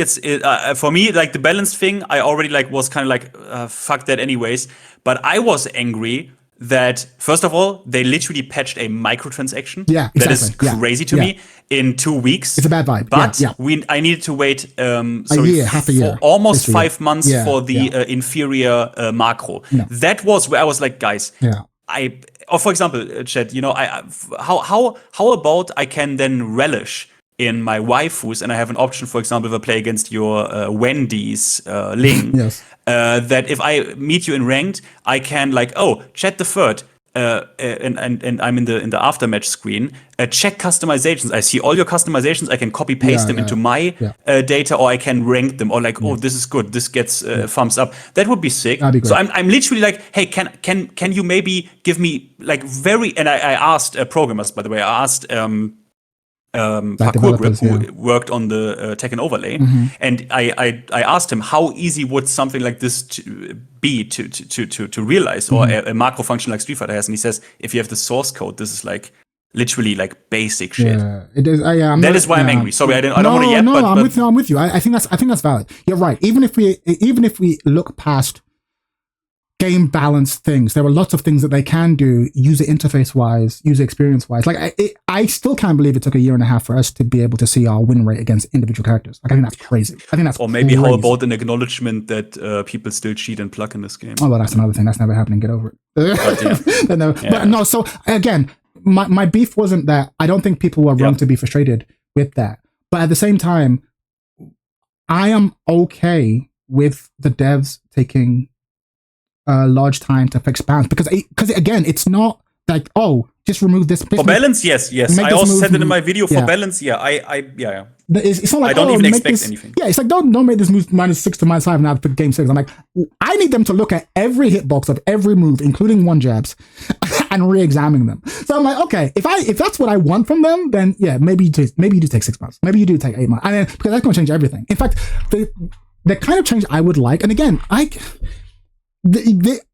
like the balance thing. I already like was kind of like fuck that anyways. But I was angry that first of all they literally patched a microtransaction. Yeah, exactly. That is crazy to me in 2 weeks. It's a bad vibe. But I needed to wait half a year, almost 5 months for the inferior macro. No. That was where I was like, guys, for example, Chat, how about I can then relish in my waifus, and I have an option, for example, if I play against your Wendy's Ling, that if I meet you in ranked, I can like, oh, Chat the third, and I'm in the aftermatch screen, check customizations. I see all your customizations. I can copy paste them into my data, or I can rank them, or like, oh, this is good. This gets thumbs up. That would be sick. So I'm literally like, hey, can you maybe give me like and I asked programmers, by the way, I asked Parkour Grip, who worked on the Tekken overlay, and I asked him how easy would something like this be to realize, or a macro function like Street Fighter has, and he says if you have the source code, this is like literally like basic shit. Yeah, it is. That is why I'm angry. Sorry, I don't want to yet. No, I'm with you. I think that's valid. You're right. Even if we look past game balance things, there are lots of things that they can do user interface wise, user experience wise. Like I still can't believe it took a year and a half for us to be able to see our win rate against individual characters. Like, I think that's crazy. Or maybe crazy. How about an acknowledgement that people still cheat and plug in this game? Oh well, that's another thing. That's never happening. Get over it. But no. So again, my beef wasn't that. I don't think people were wrong to be frustrated with that. But at the same time, I am okay with the devs taking large time to fix balance because again, it's not like, oh, just remove this for balance. Yes. I also said it in my video for balance. It's not like, I don't even expect anything. Yeah, it's like don't make this move -6 to -5 now for game 6. I'm like, I need them to look at every hitbox of every move, including one jabs, and re-examine them. So I'm like, okay, if that's what I want from them, then maybe you do take 6 months, maybe you do take 8 months, and then because that's going to change everything. In fact, the kind of change I would like, and again,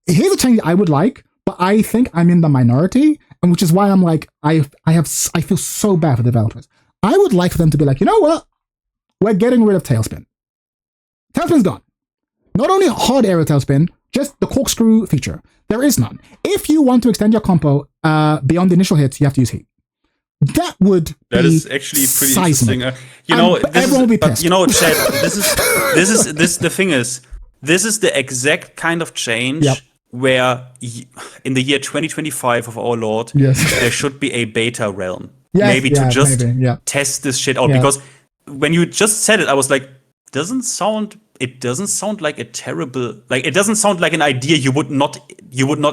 here's a change I would like, but I think I'm in the minority, and which is why I'm like, I feel so bad for developers. I would like for them to be like, you know what? We're getting rid of Tailspin. Tailspin's gone. Not only hard aerial tailspin, just the corkscrew feature. There is none. If you want to extend your compo beyond the initial hits, you have to use heat. That is actually pretty seismic. Interesting. Everyone will be pissed. Chad, the thing is, this is the exact kind of change where in the year 2025 of our Lord, there should be a beta realm. Maybe to just test this shit out. Because when you just said it, I was like, it doesn't sound like a terrible, like, it doesn't sound like an idea you would not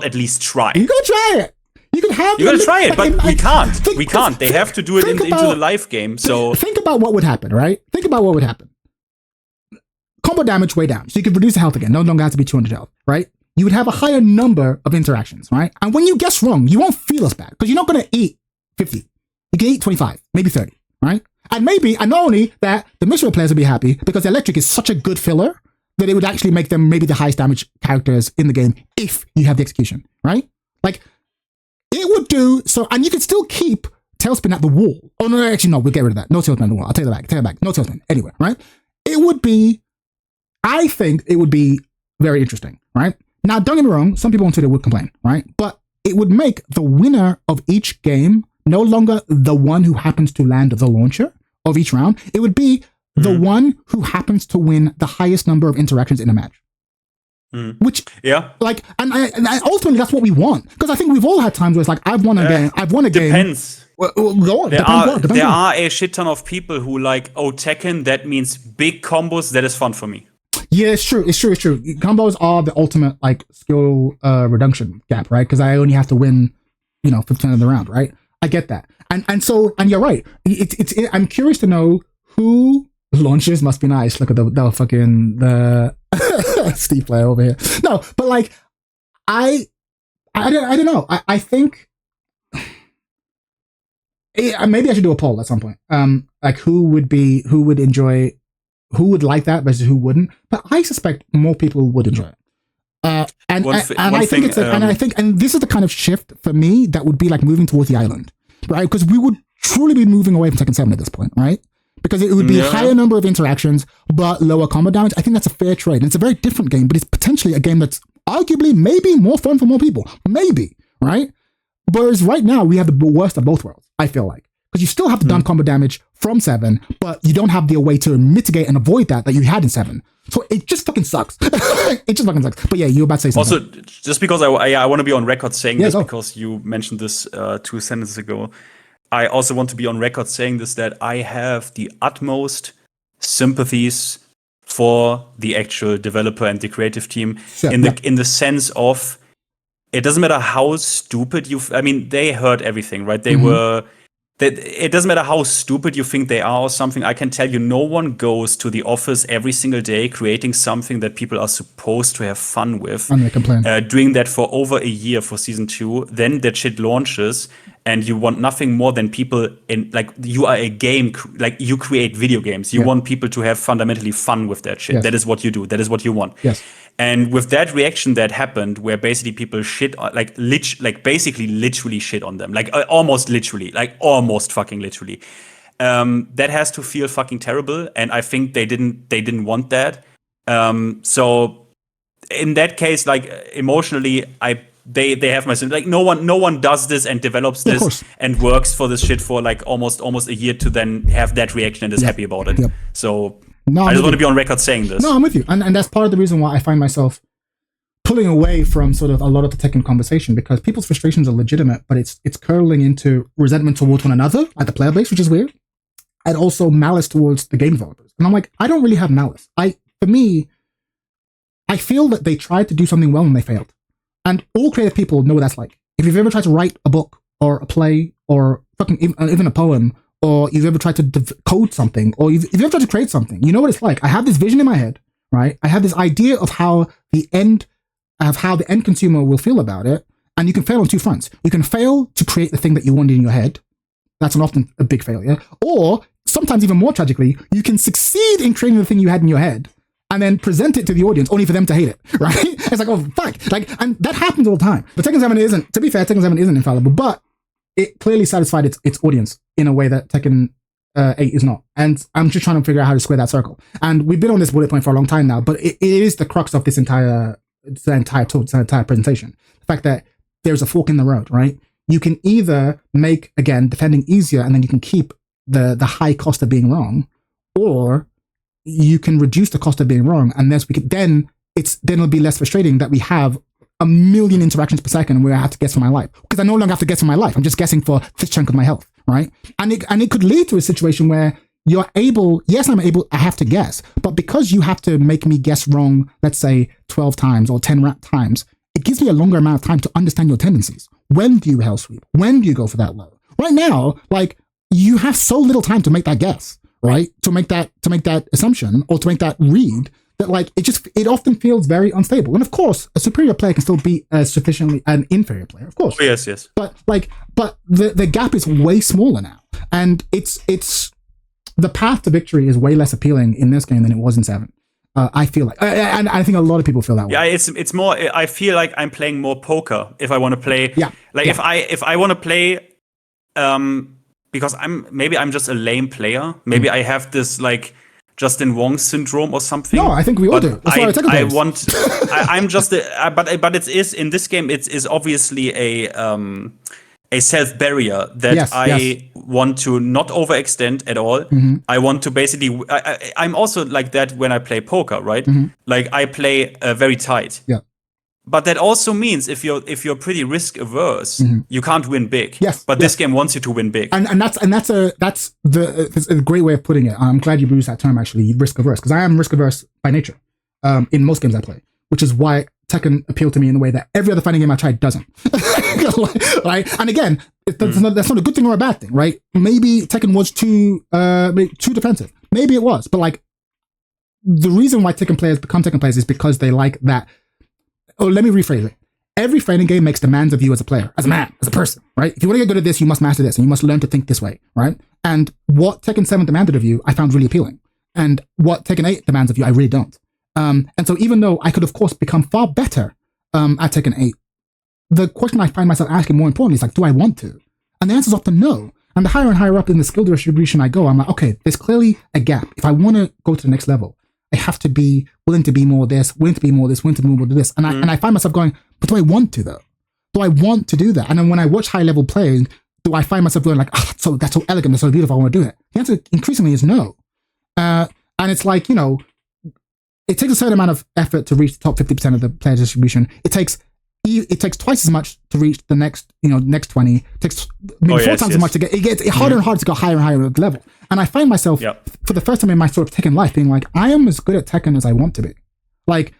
at least try. You gotta try it. You gotta try it, but we can't. We can't. They have to do it into the live game. So think about what would happen, right? Think about what would happen. Combo damage way down, so you could reduce the health again. No longer has to be 200 health, right? You would have a higher number of interactions, right? And when you guess wrong, you won't feel as bad because you're not gonna eat 50. You can eat 25, maybe 30, right? And not only that, the mystery players will be happy because the electric is such a good filler that it would actually make them maybe the highest damage characters in the game if you have the execution, right? Like, it would do so, and you can still keep tailspin at the wall. Oh, no, actually, no, we'll get rid of that. No tailspin at the wall. I'll take that back. No tailspin anywhere, right? I think it would be very interesting, right? Now, don't get me wrong, some people on Twitter would complain, right? But it would make the winner of each game no longer the one who happens to land the launcher of each round. It would be the one who happens to win the highest number of interactions in a match. Which, like, and ultimately that's what we want. Because I think we've all had times where it's like, I've won a game. Depends. Well, go on. There are a shit ton of people who like, Tekken, that means big combos, that is fun for me. Yeah, it's true. Combos are the ultimate, like, skill reduction gap, right? Because I only have to win, 50% of the round, right? I get that. And you're right. I'm curious to know who launches must be nice. Look at the Steve player over here. No, but like, I don't know. I think maybe I should do a poll at some point. Like who would like that versus who wouldn't. But I suspect more people would enjoy it. And I think this is the kind of shift for me that would be like moving towards the island, right? Because we would truly be moving away from Tekken 7 at this point, right? Because it would be a higher number of interactions, but lower combo damage. I think that's a fair trade. And it's a very different game, but it's potentially a game that's arguably maybe more fun for more people. Maybe, right? Whereas right now, we have the worst of both worlds, I feel like. Because you still have the done combo damage from 7, but you don't have the way to mitigate and avoid that you had in 7. So it just fucking sucks. It just fucking sucks. But yeah, you were about to say something. Also, just because I want to be on record saying this, because you mentioned this 2 sentences ago, I also want to be on record saying this, that I have the utmost sympathies for the actual developer and the creative team in the sense of, it doesn't matter how stupid they heard everything, right? They were... It doesn't matter how stupid you think they are or something. I can tell you, no one goes to the office every single day creating something that people are supposed to have fun with. And they complain. Doing that for over a year for season 2. Then that shit launches, and you want nothing more than people you are a game, like you create video games. You want people to have fundamentally fun with that shit. Yes. That is what you do. That is what you want. Yes. And with that reaction that happened, where basically people basically literally shit on them, almost fucking literally, that has to feel fucking terrible. And I think they didn't want that. So in that case, emotionally, they have my sympathy. No one does this and develops this and works for this shit for almost a year to then have that reaction and is happy about it. Yep. So. No, I just want to be on record saying this. No, I'm with you. And that's part of the reason why I find myself pulling away from sort of a lot of the Tekken conversation, because people's frustrations are legitimate, but it's curling into resentment towards one another at the player base, which is weird, and also malice towards the game developers. And I'm like, I don't really have malice. For me, I feel that they tried to do something well and they failed. And all creative people know what that's like. If you've ever tried to write a book or a play or fucking even a poem, or you've ever tried to code something, or if you've ever tried to create something, you know what it's like. I have this vision in my head, right? I have this idea of how the end consumer will feel about it, and you can fail on 2 fronts. You can fail to create the thing that you wanted in your head. That's often a big failure. Or, sometimes even more tragically, you can succeed in creating the thing you had in your head, and then present it to the audience only for them to hate it, right? It's like, oh, fuck. And that happens all the time. But Tekken 7 isn't, to be fair, Tekken 7 isn't infallible, but it clearly satisfied its audience in a way that Tekken 8 is not. And I'm just trying to figure out how to square that circle. And we've been on this bullet point for a long time now, but it is the crux of this entire talk, this entire presentation. The fact that there's a fork in the road, right? You can either make, again, defending easier, and then you can keep the high cost of being wrong, or you can reduce the cost of being wrong, and then it'll be less frustrating that we have a million interactions per second where I have to guess for my life. Because I no longer have to guess for my life. I'm just guessing for this chunk of my health, right? And it could lead to a situation where you're able, I have to guess, but because you have to make me guess wrong, let's say 12 times or 10 times, it gives me a longer amount of time to understand your tendencies. When do you hell sweep? When do you go for that low? Right now, like, you have so little time to make that guess, right? To make that assumption or to make that read, that like it often feels very unstable. And of course, a superior player can still beat sufficiently an inferior player, of course. Oh, yes. But the gap is way smaller now, and it's the path to victory is way less appealing in this game than it was in 7. I feel like, and I think a lot of people feel that way. Yeah, it's more. I feel like I'm playing more poker if I want to play. Yeah. Like if I want to play, because I'm just a lame player. Maybe I have this like Justin Wong syndrome or something. No, I think we all do. That's why I want. I'm just, but it is in this game. It is obviously a self barrier that I want to not overextend at all. Mm-hmm. I want to basically. I'm also like that when I play poker, right? Mm-hmm. Like I play very tight. Yeah. But that also means if you're pretty risk averse, you can't win big. Yes. But this game wants you to win big. And that's a great way of putting it. I'm glad you used that term, actually, risk averse, because I am risk averse by nature in most games I play, which is why Tekken appealed to me in the way that every other fighting game I tried doesn't. Right? And again, that's not a good thing or a bad thing, right? Maybe Tekken was too defensive. Maybe it was, but like the reason why Tekken players become Tekken players is because they like that. Oh, let me rephrase it. Every fighting game makes demands of you as a player, as a man, as a person, right? If you want to get good at this, you must master this, and you must learn to think this way, right? And what Tekken 7 demanded of you, I found really appealing. And what Tekken 8 demands of you, I really don't. And so even though I could, of course, become far better at Tekken 8, the question I find myself asking more importantly is like, do I want to? And the answer is often no. And the higher and higher up in the skill distribution I go, I'm like, okay, there's clearly a gap. If I want to go to the next level, I have to be willing to be more this, willing to be more this, willing to be more this. And I find myself going, but do I want to though? Do I want to do that? And then when I watch high level playing, do I find myself going like, oh, that's so elegant, that's so beautiful, I want to do it? The answer increasingly is no. And it's like, it takes a certain amount of effort to reach the top 50% of the player distribution. It takes twice as much to reach the next 20. It takes maybe 4 times as much to get. It gets harder and harder to go higher and higher level. And I find myself for the first time in my sort of Tekken life being like, I am as good at Tekken as I want to be. Like,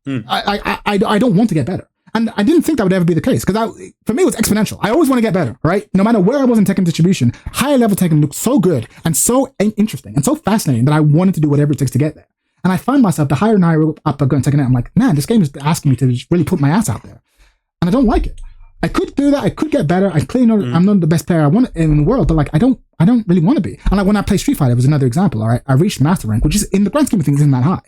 I don't want to get better. And I didn't think that would ever be the case, because for me it was exponential. I always want to get better, right? No matter where I was in Tekken distribution, higher level Tekken looked so good and so interesting and so fascinating that I wanted to do whatever it takes to get there. And I find myself, the higher and higher up I go in Tekken 8, I'm like, man, this game is asking me to just really put my ass out there. And I don't like it. I could do that. I could get better. I clearly know I'm not the best player I want in the world, but like, I don't really want to be. And like when I play Street Fighter, it was another example. All right, I reached master rank, which is in the grand scheme of things isn't that high.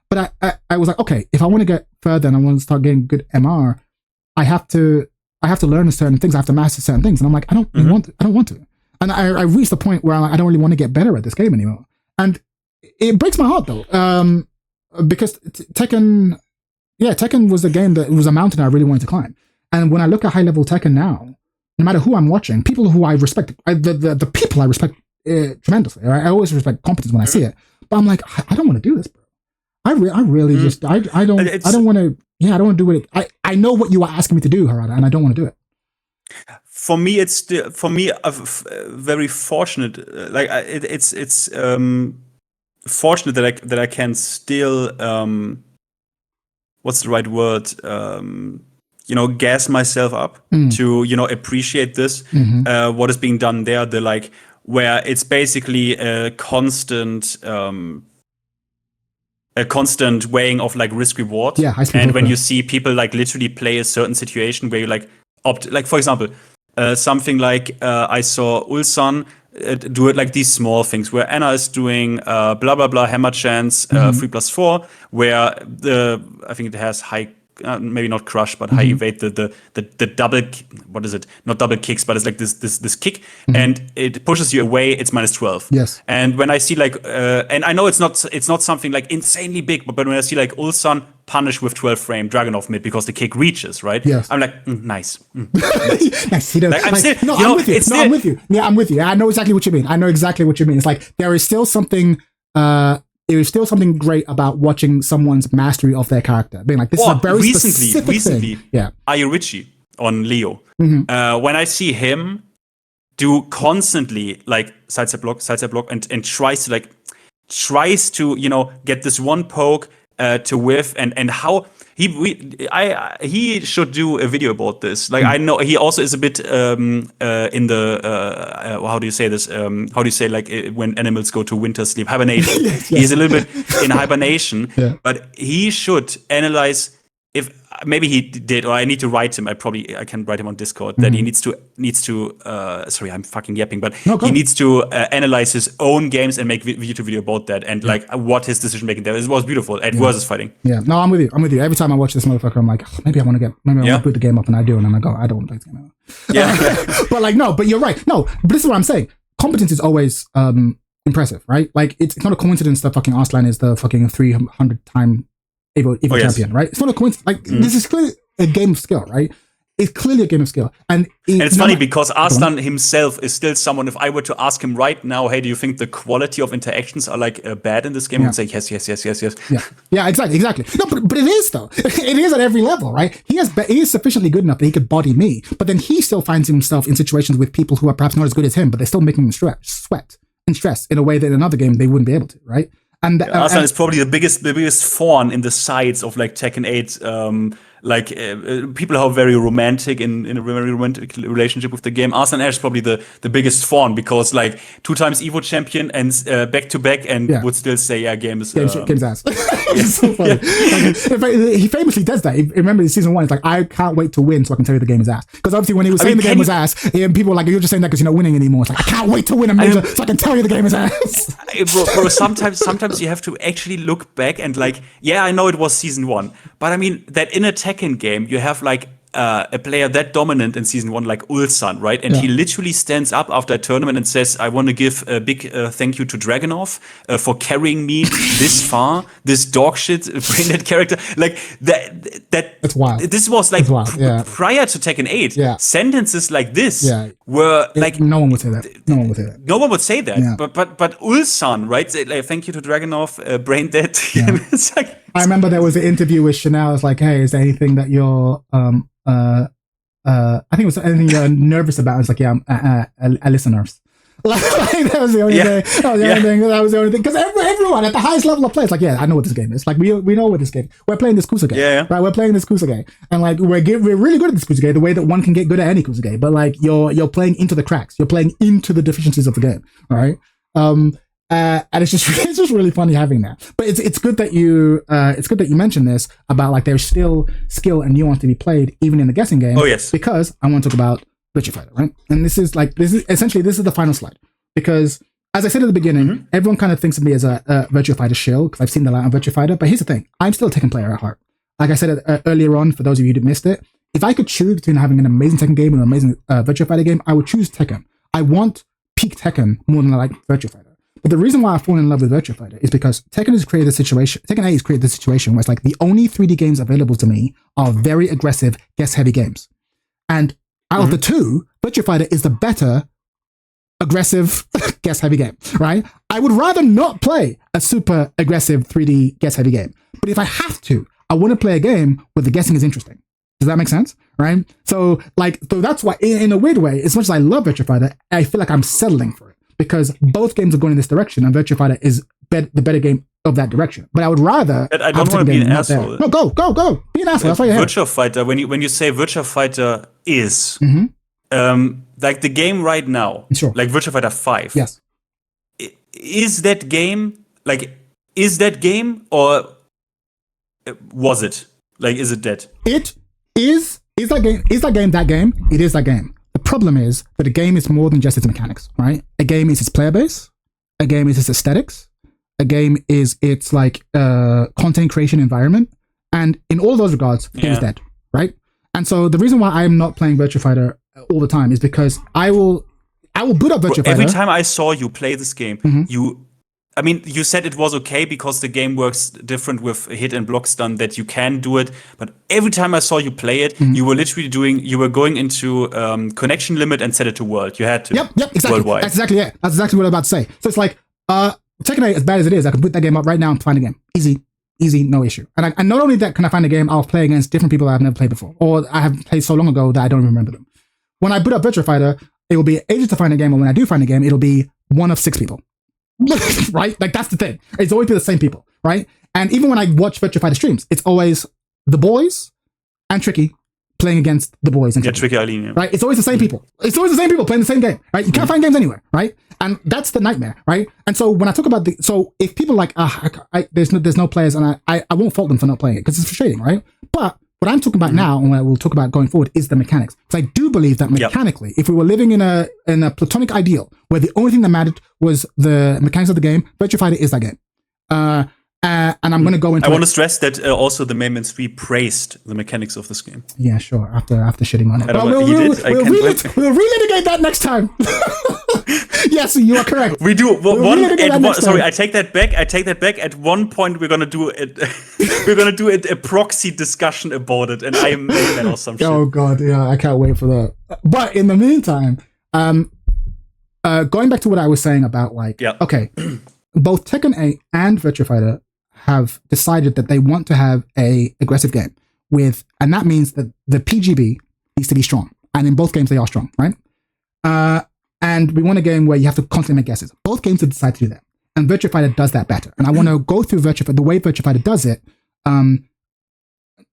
But I was like, okay, if I want to get further and I want to start getting good MR, I have to learn certain things. I have to master certain things. And I'm like, I don't want to. And I reached the point where I'm like, I don't really want to get better at this game anymore. And it breaks my heart though, because Tekken was a game that was a mountain I really wanted to climb. And when I look at high level Tekken now, no matter who I'm watching, people who I respect, the people I respect tremendously. Right? I always respect competence when I see it, but I'm like, I don't want to do this, bro. I really just I don't want to. Yeah, I don't want to do it. I know what you are asking me to do, Harada, and I don't want to do it. For me, it's still very fortunate. Like it's fortunate that I can still what's the right word? Gas myself up to appreciate this. What is being done there? Where it's basically a constant weighing of like risk reward. Yeah, and when you see people like literally play a certain situation where you like opt, like for example, something like I saw Ulsan do it like these small things where Anna is doing blah blah blah hammer chance 3+4, where I think it has high maybe not crush, but high evade the double, what is it? Not double kicks, but it's like this kick, and it pushes you away. It's -12. Yes. And when I see like, and I know it's not something like insanely big, but when I see like Ulsan punish with 12 frame Dragunov mid because the kick reaches, right? Yes. I'm like, nice. Nice. Like, I'm with you. I'm with you. Yeah, I'm with you. I know exactly what you mean. It's like there is still something. There is still something great about watching someone's mastery of their character. Being like, this is a very specific thing. Yeah. Ayurichi on Leo. When I see him do constantly like sidestep block, and tries to get this one poke to whiff, and how he should do a video about this. Like I know he also is a bit in the how do you say this? How do you say like when animals go to winter sleep, hibernation? Yes. He's a little bit in hibernation, but he should analyze. If maybe he did, or I need to write him. I can write him on Discord that he needs to. Sorry, I'm fucking yapping, but he needs to analyze his own games and make video about that, and like what his decision making there. It was beautiful at versus fighting. Yeah, no, I'm with you. Every time I watch this motherfucker, I'm like, maybe I want to boot the game up, and I do, and then I go, I don't want to play this game anymore. Yeah, but like no, but you're right. No, but this is what I'm saying. Competence is always impressive, right? Like it's not a coincidence that fucking Arslan is the fucking 300-time Evo champion, right? It's not a coincidence. Like this is clearly a game of skill, right? It's clearly a game of skill, and it's funny because Arslan himself is still someone. If I were to ask him right now, hey, do you think the quality of interactions are like bad in this game? He would say yes. Yeah, exactly. No, but it is though. It is at every level, right? He is sufficiently good enough that he could body me, but then he still finds himself in situations with people who are perhaps not as good as him, but they're still making him sweat and stress in a way that in another game they wouldn't be able to, right? And Arslan is probably the biggest thorn in the sides of like Tekken 8. People who are very romantic in a very romantic relationship with the game. Arslan Ash is probably the biggest thorn because like 2 times Evo champion and back to back, and would still say game's ass. It's so funny. He famously does that. Remember in season 1, it's like, I can't wait to win so I can tell you the game is ass. Because obviously when he was saying the game was ass, people were like, you're just saying that because you're not winning anymore. It's like, I can't wait to win a major so I can tell you the game is ass. Bro, sometimes you have to actually look back and like, I know it was season 1, but I mean that in a Tekken game you have like a player that dominant in season 1 like Ulsan, right? And he literally stands up after a tournament and says, I want to give a big thank you to Dragunov for carrying me this far, this dog shit braindead character. Like that's wild. This was like prior to Tekken 8. Sentences like this were like no one would say that. No one would say that. But Ulsan, right? Like, thank you to Dragunov, braindead. It's like, I remember there was an interview with Chanel. It's like, hey, is there anything that you're I think it was anything you're nervous about? It's like, I listen nerves. Like, that was the only thing. That was the only thing. Because everyone at the highest level of play is like, I know what this game is. Like, we know what this game. We're playing this Kusage. Right? We're playing this Kusage, and like we're really good at this Kusage. The way that one can get good at any Kusage, but like you're playing into the cracks. You're playing into the deficiencies of the game, right? And it's just really funny having that. But it's good that you mentioned this about like there's still skill and nuance to be played even in the guessing game. Oh yes. Because I want to talk about Virtua Fighter, right? And this is the final slide. Because as I said at the beginning, everyone kind of thinks of me as a Virtua Fighter shill because I've seen the light on Virtua Fighter. But here's the thing: I'm still a Tekken player at heart. Like I said earlier on, for those of you who missed it, if I could choose between having an amazing Tekken game and an amazing Virtua Fighter game, I would choose Tekken. I want peak Tekken more than I like Virtua Fighter. But the reason why I've fallen in love with Virtua Fighter is because Tekken 8 has created this situation where it's like the only 3D games available to me are very aggressive, guess-heavy games. And out of the two, Virtua Fighter is the better aggressive, guess-heavy game, right? I would rather not play a super aggressive 3D guess-heavy game. But if I have to, I want to play a game where the guessing is interesting. Does that make sense? Right? So that's why, in a weird way, as much as I love Virtua Fighter, I feel like I'm settling for it. Because both games are going in this direction, and Virtua Fighter is the better game of that direction. But I would rather. I don't want to be an asshole. No, go. Be an asshole. That's why you're here. Virtua Fighter. When you say Virtua Fighter is like the game right now, like Virtua Fighter 5. Yes. Is that game or was it? Like, is it dead? It is that game. Is that game that game? It is that game. The problem is that a game is more than just its mechanics, right? A game is its player base. A game is its aesthetics. A game is its like content creation environment. And in all those regards, the game is dead, right? And so the reason why I'm not playing Virtua Fighter all the time is because I will boot up Virtua Fighter. Every time I saw you play this game, you said it was okay because the game works different with hit and block stun, that you can do it. But every time I saw you play it, you were literally you were going into connection limit and set it to world. You had to. Yep, exactly. Worldwide. That's exactly it. That's exactly what I'm about to say. So it's like, Tekken 8, as bad as it is, I can put that game up right now and find a game. Easy, no issue. And not only that can I find a game, I'll play against different people that I've never played before. Or I have played so long ago that I don't even remember them. When I boot up Virtua Fighter, it will be ages to find a game, and when I do find a game, it'll be one of 6 people. Right? Like, that's the thing. It's always the same people, right? And even when I watch Virtua Fighter streams, it's always the boys and Tricky playing against the boys and Tricky Eileen, right? It's always the same people. It's always the same people playing the same game, right? You can't find games anywhere, right? And that's the nightmare, right? And so when I talk about so if people are like, there's no players, and I won't fault them for not playing it because it's frustrating, right? But what I'm talking about now, and what we'll talk about going forward, is the mechanics. Because I do believe that mechanically, if we were living in a platonic ideal where the only thing that mattered was the mechanics of the game, Virtua Fighter is that game. And I'm going to go into. I want to stress that also the Main 3 praised the mechanics of this game. Yeah, sure. After shitting on it, we'll relitigate that next time. Yes, you are correct. We do. Sorry, I take that back. At one point, we're gonna do it. We're gonna do a proxy discussion about it, and I made that or some shit. Oh god, yeah, I can't wait for that. But in the meantime, going back to what I was saying about okay, both Tekken 8 and Virtua Fighter have decided that they want to have a aggressive game and that means that the PGB needs to be strong. And in both games, they are strong, right? And we want a game where you have to constantly make guesses. Both games have decided to do that. And Virtua Fighter does that better. And I want to go through the way Virtua Fighter does it.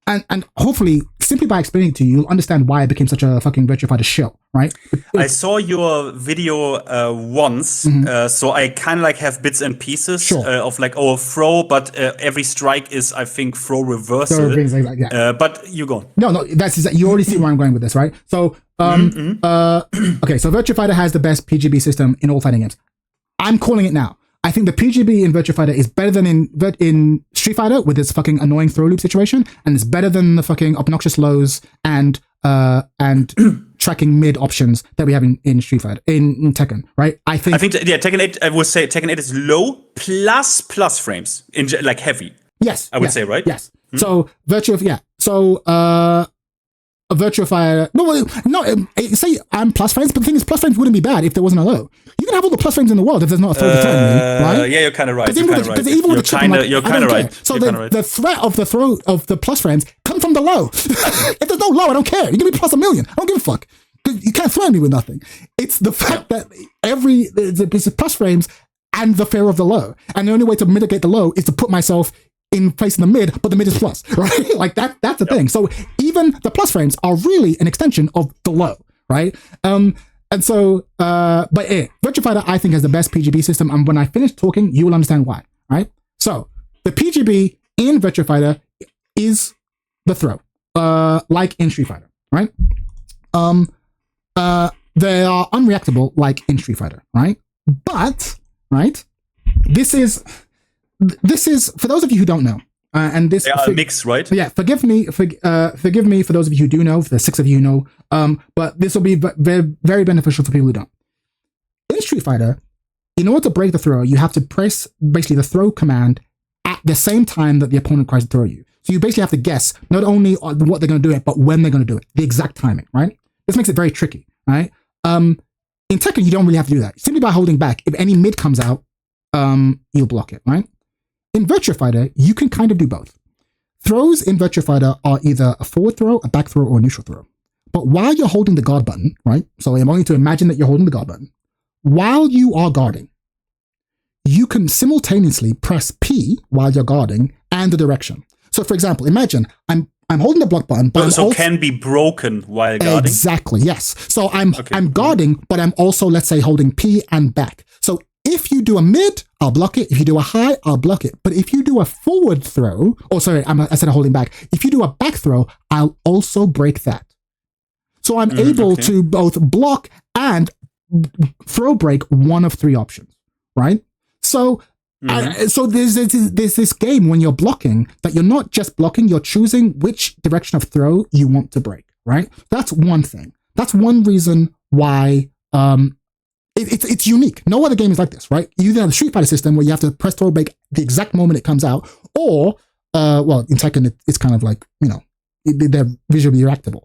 And hopefully, simply by explaining it to you, you'll understand why it became such a fucking Virtua Fighter show, right? I saw your video once, so I kind of have bits and pieces of throw, but every strike is, I think, throw reversal. But you go. No, you already see where I'm going with this, right? So, okay, so Virtua Fighter has the best PGB system in all fighting games. I'm calling it now. I think the PGB in Virtua Fighter is better than in Street Fighter with its fucking annoying throw loop situation, and it's better than the fucking obnoxious lows and tracking mid options that we have in Street Fighter in Tekken, right? I think Tekken 8. I would say Tekken 8 is low plus frames in heavy. Yes, I would say, right? Yes. So Virtua Fighter. No. Say I'm plus frames, but the thing is, plus frames wouldn't be bad if there wasn't a low. You can have all the plus frames in the world if there's not a throw to turn me, right? Yeah, you're kind of right. You're kind of right. So the threat of the throw of the plus frames come from the low. If there's no low, I don't care. You give me plus 1,000,000. I don't give a fuck. You can't throw me with nothing. It's the fact that it's plus frames and the fear of the low, and the only way to mitigate the low is to put myself in place in the mid, but the mid is plus, right? Like that's the thing. So even the plus frames are really an extension of the low, right? And so, Virtua Fighter, I think, has the best PGB system. And when I finish talking, you will understand why, right? So the PGB in Virtua Fighter is the throw, like in Street Fighter, right? They are unreactable like in Street Fighter, right? But, right, this is for those of you who don't know, and this a mix, right? Yeah, forgive me for those of you who do know, for the 6 of you who know, but this will be very, very beneficial for people who don't. In Street Fighter, in order to break the throw, you have to press basically the throw command at the same time that the opponent tries to throw you. So you basically have to guess not only what they're going to do it, but when they're going to do it, the exact timing, right? This makes it very tricky, right? In Tekken, you don't really have to do that. Simply by holding back, if any mid comes out, you'll block it, right? In Virtua Fighter, you can kind of do both. Throws in Virtua Fighter are either a forward throw, a back throw, or a neutral throw. But while you're holding the guard button, right? So I'm going to imagine that you're holding the guard button. While you are guarding, you can simultaneously press P while you're guarding and the direction. So for example, imagine I'm holding the block button, but so can be broken while guarding. Exactly, yes. So I'm guarding, but I'm also, let's say, holding P and back. So if you do a mid, I'll block it. If you do a high, I'll block it. But if you do a forward throw, I said holding back. If you do a back throw, I'll also break that. So I'm able to both block and throw break one of 3 options, right? So So there's this game when you're blocking that you're not just blocking, you're choosing which direction of throw you want to break, right? That's one thing. That's one reason why it's unique. No other game is like this, right? You either have a Street Fighter system where you have to press throw break the exact moment it comes out, or in Tekken it's kind of like, they're visually reactable.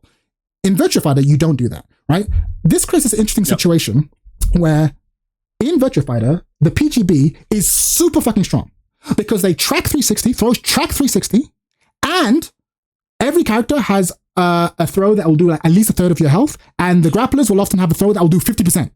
In Virtua Fighter, you don't do that, right? This creates this interesting situation where in Virtua Fighter, the PGB is super fucking strong because they track 360, throws track 360, and every character has a throw that will do like at least a third of your health, and the grapplers will often have a throw that will do 50%.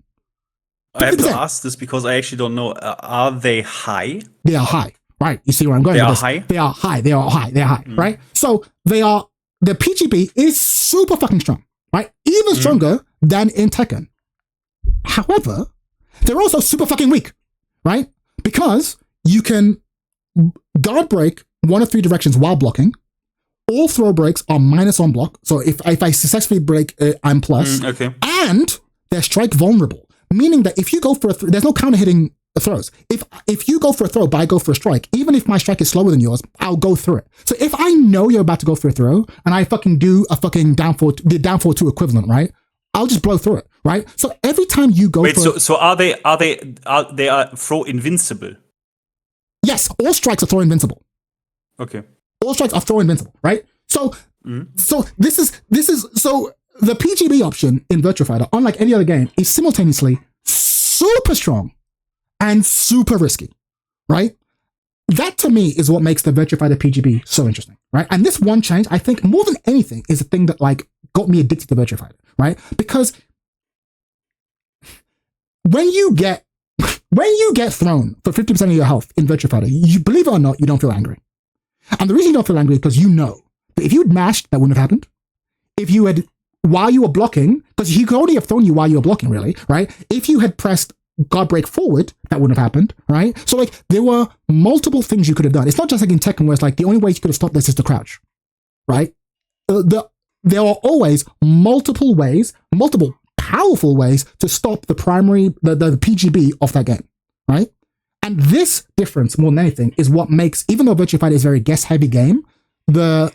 I have to ask this because I actually don't know. Are they high? They are high, right? You see where I'm going with this? They are high. They are high, right? So the PGB is super fucking strong, right? Even stronger than in Tekken. However, they're also super fucking weak, right? Because you can guard break one of three directions while blocking. All throw breaks are minus on block. So if I successfully break, I'm plus. Okay. And they're strike vulnerable, meaning that if you go for a there's no counter hitting throws. If you go for a throw, but I go for a strike, even if my strike is slower than yours, I'll go through it. So if I know you're about to go for a throw and I fucking do a fucking downfall 2 equivalent, right? I'll just blow through it, right? So every time you go so are they throw invincible? Yes, all strikes are throw invincible. Okay. All strikes are throw invincible, right? So this is the PGB option in Virtua Fighter, unlike any other game, is simultaneously super strong and super risky, right? That to me is what makes the Virtua Fighter PGB so interesting, right? And this one change, I think more than anything, is the thing that like got me addicted to Virtua Fighter, right? Because when you get thrown for 50% of your health in Virtua Fighter, you believe it or not, you don't feel angry. And the reason you don't feel angry is because you know that if you had mashed, that wouldn't have happened. If you had, while you were blocking, because he could only have thrown you while you were blocking, really, right? If you had pressed guard break forward, that wouldn't have happened, right? So like there were multiple things you could have done. It's not just like in Tekken where it's like the only way you could have stopped this is to crouch, right? There are always multiple powerful ways to stop the PGB of that game, right? And this difference, more than anything, is what makes, even though Virtua Fighter is a very guess-heavy game, the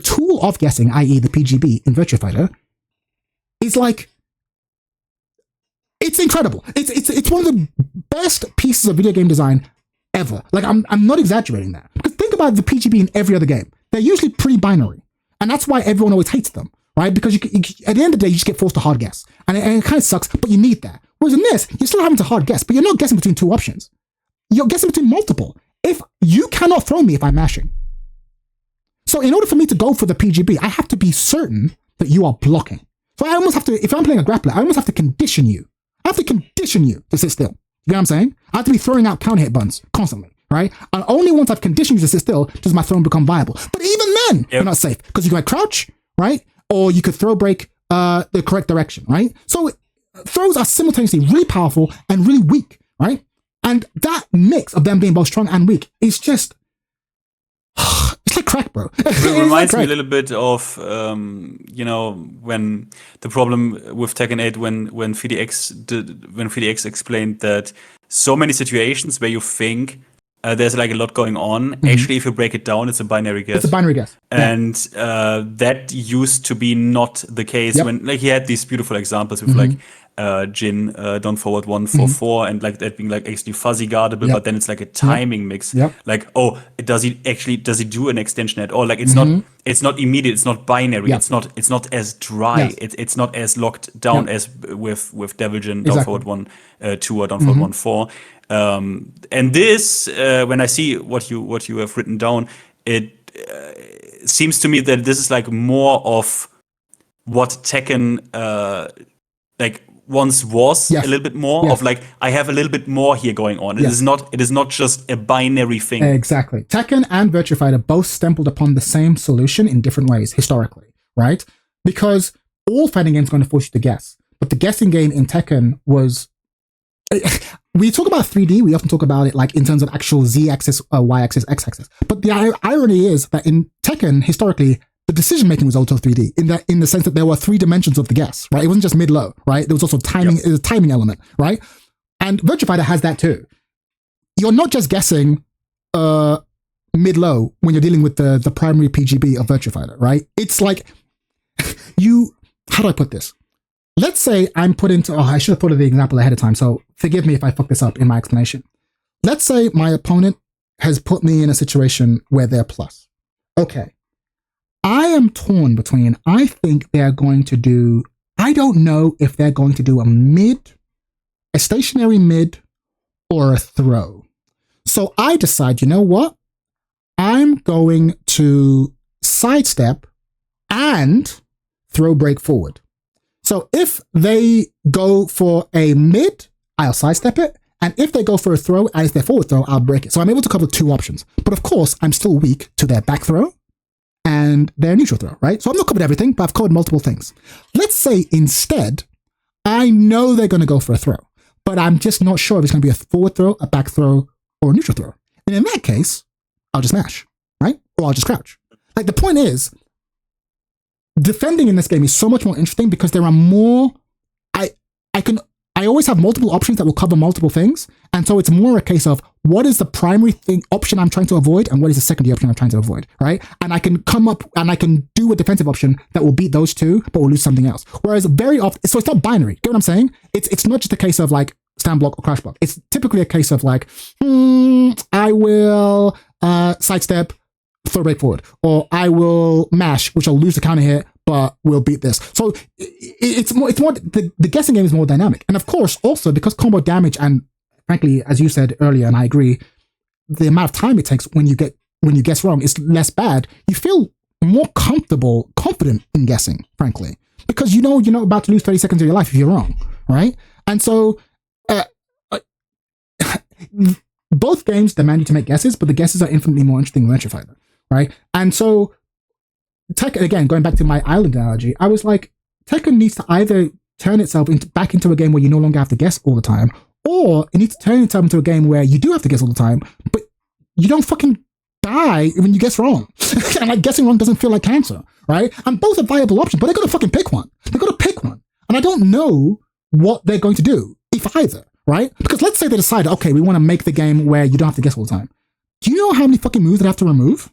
tool of guessing, i.e. the PGB in Virtua Fighter, is like, it's incredible. It's one of the best pieces of video game design ever. Like, I'm not exaggerating that. Because think about the PGB in every other game. They're usually pretty binary. And that's why everyone always hates them, right? Because you, at the end of the day, you just get forced to hard guess. And it kind of sucks, but you need that. Whereas in this, you're still having to hard guess, but you're not guessing between two options. You're guessing between multiple. If you cannot throw me if I'm mashing. So in order for me to go for the PGB, I have to be certain that you are blocking. So I almost have to, if I'm playing a grappler, I almost have to condition you. I have to condition you to sit still. You know what I'm saying? I have to be throwing out counter hit buttons constantly, right? And only once I've conditioned you to sit still does my throw become viable. But even then, you're not safe because you can crouch, right? Or you could throw break the correct direction, right? So throws are simultaneously really powerful and really weak, right? And that mix of them being both strong and weak is just, it's like crack, bro. It reminds me a little bit of, when the problem with Tekken 8, when VDX explained that so many situations where you think there's like a lot going on, actually, if you break it down, it's a binary guess. It's a binary guess. And that used to be not the case when, like, he had these beautiful examples with like, Jin, don't forward 144, and like that being like actually fuzzy guardable, but then it's like a timing mix. Like, oh, does he do an extension at all? Like it's not immediate, it's not binary, it's not as dry, it's not as locked down as with Devil Jin, down forward 1-2 or down forward 1-4. And this, when I see what you have written down, it seems to me that this is like more of what Tekken like once was a little bit more of like, I have a little bit more here going on. It is not just a binary thing. Exactly. Tekken and Virtua Fighter both stumbled upon the same solution in different ways historically, right? Because all fighting games are going to force you to guess. But the guessing game in Tekken was, we talk about 3D, we often talk about it like in terms of actual Z-axis, Y-axis, X-axis. But the irony is that in Tekken, historically, the decision making was also 3D in the sense that there were 3 dimensions of the guess, right? It wasn't just mid-low, right? There was also timing, a timing element, right? And Virtua Fighter has that too. you're not just guessing mid-low when you're dealing with the primary PGB of Virtua Fighter, right? It's like how do I put this? Let's say I'm put into, I should have thought of the example ahead of time, so forgive me if I fuck this up in my explanation. Let's say my opponent has put me in a situation where they're plus. Okay. I am torn between, I think they're going to do, I don't know if they're going to do a stationary mid, or a throw. So I decide, you know what? I'm going to sidestep and throw break forward. So if they go for a mid, I'll sidestep it. And if they go for a throw and it's their forward throw, I'll break it. So I'm able to cover 2 options. But of course, I'm still weak to their back throw and their neutral throw, right? So I've not covered everything, but I've covered multiple things. Let's say instead, I know they're going to go for a throw, but I'm just not sure if it's going to be a forward throw, a back throw, or a neutral throw. And in that case, I'll just mash, right? Or I'll just crouch. Like, the point is, defending in this game is so much more interesting because there are more, I always have multiple options that will cover multiple things. And so it's more a case of what is the primary option I'm trying to avoid and what is the secondary option I'm trying to avoid, right? And I can come up and I can do a defensive option that will beat those two, but will lose something else. Whereas very often, so it's not binary. Get what I'm saying? It's not just a case of like stand block or crash block. It's typically a case of like, I will sidestep, throw break forward, or I will mash, which I'll lose the counter hit, but we'll beat this. So it's more the guessing game is more dynamic. And of course, also because combo damage and frankly, as you said earlier, and I agree, the amount of time it takes when you guess wrong is less bad. You feel more confident in guessing, frankly, because you know you're not about to lose 30 seconds of your life if you're wrong, right? And so both games demand you to make guesses, but the guesses are infinitely more interesting than Virtua Fighter, right? And so Tekken, again, going back to my island analogy, I was like, Tekken needs to either turn itself back into a game where you no longer have to guess all the time, or it needs to turn itself into a game where you do have to guess all the time, but you don't fucking die when you guess wrong. And like guessing wrong doesn't feel like cancer, right? And both are viable options, but they're going to fucking pick one. They're going to pick one. And I don't know what they're going to do, if either, right? Because let's say they decide, okay, we want to make the game where you don't have to guess all the time. Do you know how many fucking moves they have to remove?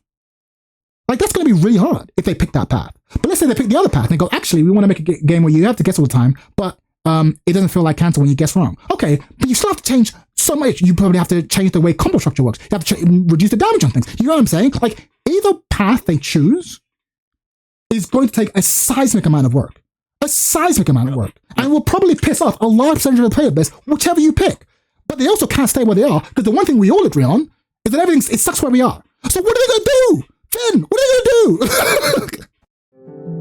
Like, that's going to be really hard if they pick that path. But let's say they pick the other path and they go, actually, we want to make a game where you have to guess all the time, but it doesn't feel like cancer when you guess wrong. Okay, but you still have to change so much. You probably have to change the way combo structure works. You have to reduce the damage on things. You know what I'm saying? Like, either path they choose is going to take a seismic amount of work. A seismic amount of work. And will probably piss off a large percentage of the player base, whichever you pick. But they also can't stay where they are, because the one thing we all agree on is that it sucks where we are. So what are they going to do? Finn, what are they going to do?